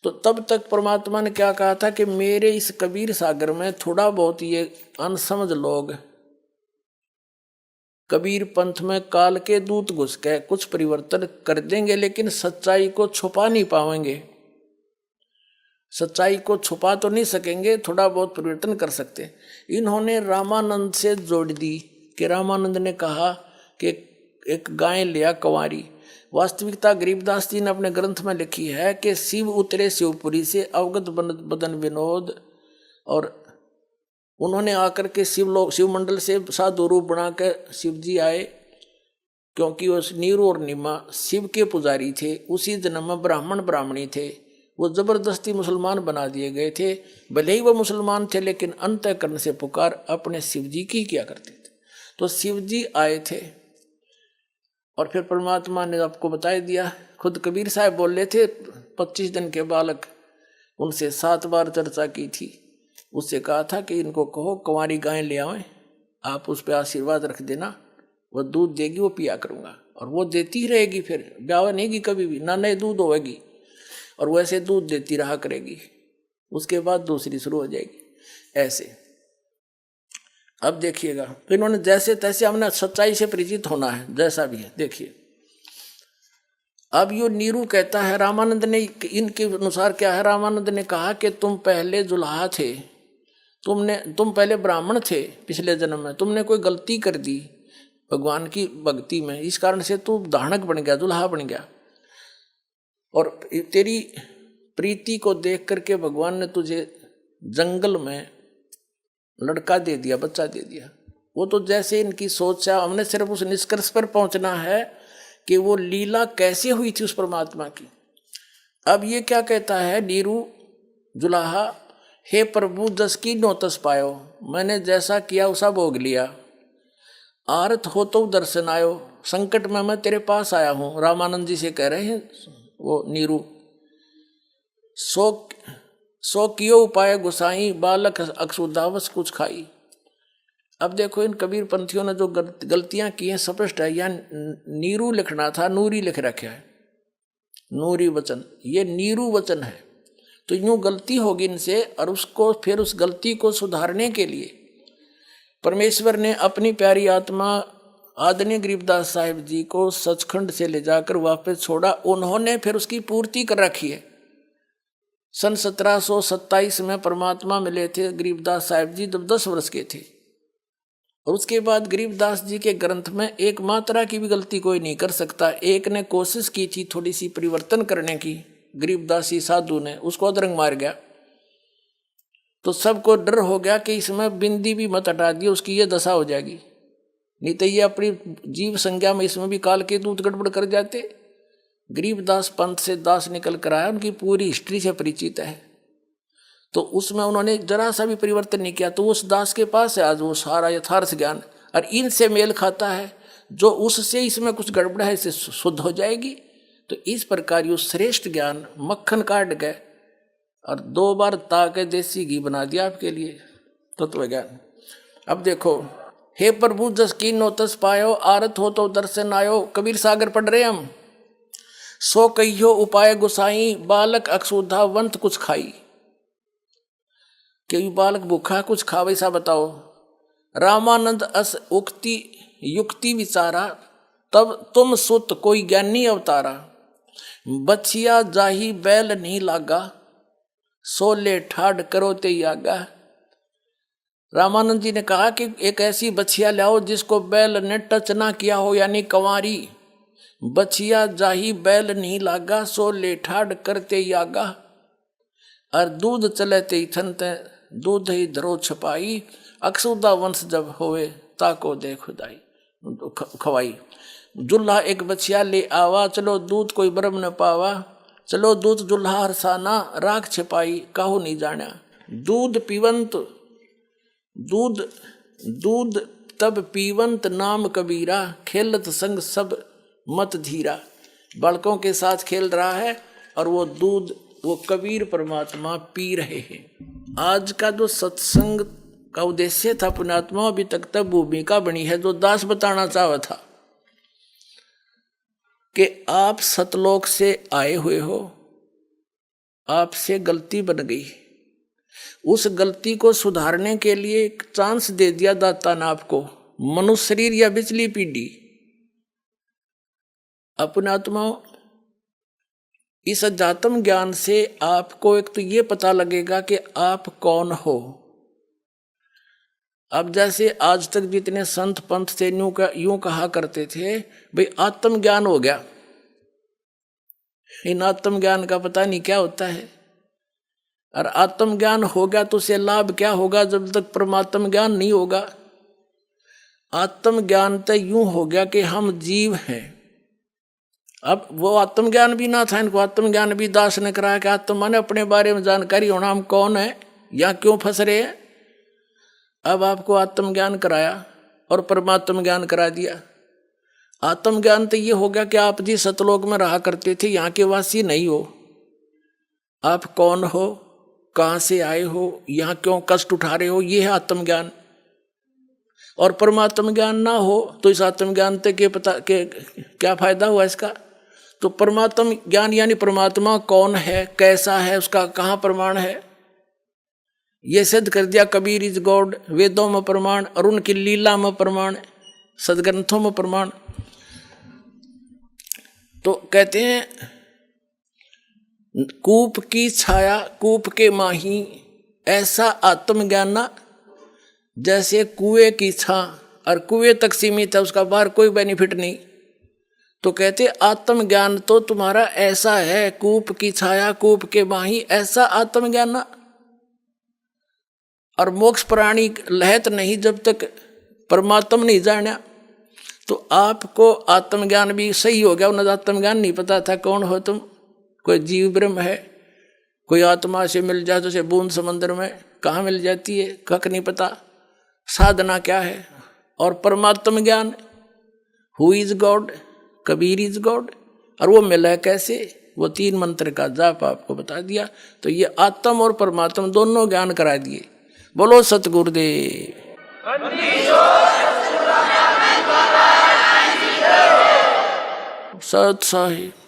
तो तब तक परमात्मा ने क्या कहा था कि मेरे इस कबीर सागर में थोड़ा बहुत ये अनसमझ लोग कबीर पंथ में काल के दूत घुस के कुछ परिवर्तन कर देंगे, लेकिन सच्चाई को छुपा नहीं पाएंगे। सच्चाई को छुपा तो नहीं सकेंगे, थोड़ा बहुत परिवर्तन कर सकते। इन्होंने रामानंद से जोड़ दी कि रामानंद ने कहा कि एक गाय लिया कंवारी। वास्तविकता गरीबदास जी ने अपने ग्रंथ में लिखी है कि शिव उतरे शिवपुरी से, अवगत बदन विनोद, और उन्होंने आकर के शिव मंडल से साधु रूप बना के शिव जी आए, क्योंकि उस नीरू और नीमा शिव के पुजारी थे। उसी जन्म में ब्राह्मण ब्राह्मणी थे, वो जबरदस्ती मुसलमान बना दिए गए थे। भले ही वो मुसलमान थे, लेकिन अंतःकरण से पुकार अपने शिव जी की किया करते थे। तो शिव जी आए थे और फिर परमात्मा ने आपको बता दिया। खुद कबीर साहब बोल रहे थे, 25 दिन के बालक, उनसे 7 बार चर्चा की थी। उससे कहा था कि इनको कहो कंवारी गाय ले आए, आप उस पर आशीर्वाद रख देना, वो दूध देगी, वो पिया करूँगा। और वो देती रहेगी, फिर ब्याह नहीं की कभी भी, ना नए दूध होगी, और वैसे दूध देती रहा करेगी। उसके बाद दूसरी शुरू हो जाएगी, ऐसे। अब देखिएगा, तो इन्होंने जैसे तैसे हमने सच्चाई से परिचित होना है, जैसा भी है। देखिए अब यो नीरू कहता है, रामानंद ने इनके अनुसार क्या है, रामानंद ने कहा कि तुम पहले जुल्हा थे, तुम पहले ब्राह्मण थे पिछले जन्म में, तुमने कोई गलती कर दी भगवान की भक्ति में, इस कारण से तू धानक बन गया, जुल्हा बन गया। और तेरी प्रीति को देख करके भगवान ने तुझे जंगल में लड़का दे दिया, बच्चा दे दिया। वो तो जैसे इनकी सोच है, हमने सिर्फ उस निष्कर्ष पर पहुंचना है कि वो लीला कैसे हुई थी उस परमात्मा की। अब ये क्या कहता है नीरू जुलाहा, हे प्रभु जस की नो तस पायो, मैंने जैसा किया उसा भोग लिया। आरत हो तो दर्शन आयो, संकट में मैं तेरे पास आया हूँ। रामानंद जी से कह रहे हैं वो नीरू। सो कियो उपाय गुसाई, बालक अक्षुदावस कुछ खाई। अब देखो इन कबीर पंथियों ने जो गलतियां की हैं स्पष्ट है। यहाँ नीरू लिखना था, नूरी लिख रखा है, नूरी वचन, ये नीरू वचन है। तो यूं गलती होगी इनसे, और उसको फिर उस गलती को सुधारने के लिए परमेश्वर ने अपनी प्यारी आत्मा आदरणीय गरीबदास साहिब जी को सचखंड से ले जाकर वापस छोड़ा। उन्होंने फिर उसकी पूर्ति कर रखी है। सन 1727 में परमात्मा मिले थे गरीबदास साहिब जी जब 10 वर्ष के थे, और उसके बाद गरीबदास जी के ग्रंथ में एक मात्रा की भी गलती कोई नहीं कर सकता। एक ने कोशिश की थी थोड़ी सी परिवर्तन करने की, गरीबदासी साधु ने, उसको अदरंग मार गया। तो सबको डर हो गया कि इसमें बिंदी भी मत हटा दिए, उसकी ये दशा हो जाएगी, नहीं तो ये अपनी जीव संज्ञा में इसमें भी काल के दूत गड़बड़ कर जाते। गरीबदास पंथ से दास निकल कर आया, उनकी पूरी हिस्ट्री से परिचित है, तो उसमें उन्होंने जरा सा भी परिवर्तन नहीं किया। तो उस दास के पास है आज वो सारा यथार्थ ज्ञान, और इनसे मेल खाता है। जो उससे इसमें कुछ गड़बड़ है इससे शुद्ध हो जाएगी। तो इस प्रकार ये श्रेष्ठ ज्ञान मक्खन काट गए और 2 बार ताके देसी घी बना दिया आपके लिए तत्व ज्ञान। अब देखो, हे प्रभु जस कीनो तस पायो, आरत हो तो दर्शन आयो। कबीर सागर पढ़ रहे हम। सो कहियो उपाय गुसाई, बालक अक्षुधा वंत कुछ खाई। कि बालक भूखा कुछ खा, वैसा बताओ। रामानंद अस उक्ति युक्ति विचारा, तब तुम सुत कोई ज्ञानी अवतारा। बछिया जाही बैल नहीं लागा, सोले ठाड करो ते आगा। रामानंद जी ने कहा कि एक ऐसी बछिया लाओ जिसको बैल ने टच ना किया हो, यानी कंवारी बछिया जाही बैल नहीं लागा, सो लेठाड़ करते यागा, और दूध चले ते थनते दूध ही धरो छपाई, अक्सुदा वंश जब होवे ताको दे खुदाई खवाई। जुल्हा एक बछिया ले आवा, चलो दूध कोई ब्रह्म न पावा, चलो दूध जुल्हा हरसाना, राख छिपाई काहू नहीं जाना। दूध पीवंत दूध दूध तब पीवंत नाम कबीरा, खेलत संग सब मत धीरा। बालकों के साथ खेल रहा है और वो दूध वो कबीर परमात्मा पी रहे हैं। आज का जो सत्संग का उद्देश्य था पुण्यात्मा, अभी तक तब भूमिका बनी है जो दास बताना चाहा था कि आप सतलोक से आए हुए हो, आपसे गलती बन गई, उस गलती को सुधारने के लिए एक चांस दे दिया दाता ने आपको, मनुष्य शरीर या बिचली पीढ़ी। अपने आत्मा इस अध्यात्म ज्ञान से आपको एक तो ये पता लगेगा कि आप कौन हो। अब जैसे आज तक जितने संत पंथ थे यूं कहा करते थे भाई आत्मज्ञान हो गया, इन आत्मज्ञान का पता नहीं क्या होता है, और आत्मज्ञान हो गया तो उसे लाभ क्या होगा जब तक परमात्म ज्ञान नहीं होगा। आत्मज्ञान तो यूं हो गया कि हम जीव हैं। अब वो आत्मज्ञान भी ना था, इनको आत्मज्ञान भी दास ने कराया कि आत्मा ने अपने बारे में जानकारी होना, हम कौन है या क्यों फंस रहे हैं। अब आपको आत्मज्ञान कराया और परमात्म ज्ञान करा दिया। आत्मज्ञान तो ये हो गया कि आप जिस सतलोक में रहा करते थे यहाँ के वासी नहीं हो, आप कौन हो, कहाँ से आए हो, यहाँ क्यों कष्ट उठा रहे हो, ये है आत्मज्ञान। और परमात्म ज्ञान ना हो तो इस आत्मज्ञान तक के पता के क्या फायदा हुआ इसका। तो परमात्म ज्ञान यानी परमात्मा कौन है, कैसा है, उसका कहाँ प्रमाण है, ये सिद्ध कर दिया कबीर इज गॉड, वेदों में प्रमाण और उनकी लीला में प्रमाण, सदग्रंथों में प्रमाण। तो कहते हैं कूप की छाया कूप के माही, ऐसा आत्मज्ञान ना जैसे कुएं की छा, और कुएं तक सीमित है, उसका बाहर कोई बेनिफिट नहीं। तो कहते आत्मज्ञान तो तुम्हारा ऐसा है, कूप की छाया कूप के माही, ऐसा आत्मज्ञान ना। और मोक्ष प्राणी लहत नहीं जब तक परमात्म नहीं जाना। तो आपको आत्मज्ञान भी सही हो गया, उन्हें आत्मज्ञान नहीं पता था कौन हो तुम, कोई जीव ब्रह्म है, कोई आत्मा से मिल जाए जैसे बूंद समंदर में कहाँ मिल जाती है, कख नहीं पता, साधना क्या है। और परमात्म ज्ञान who is God, Kabir is God, और वो मिला कैसे, वो 3 मंत्र का जाप आपको बता दिया। तो ये आत्म और परमात्म दोनों ज्ञान करा दिए। बोलो सतगुरुदेव। सत साहिब।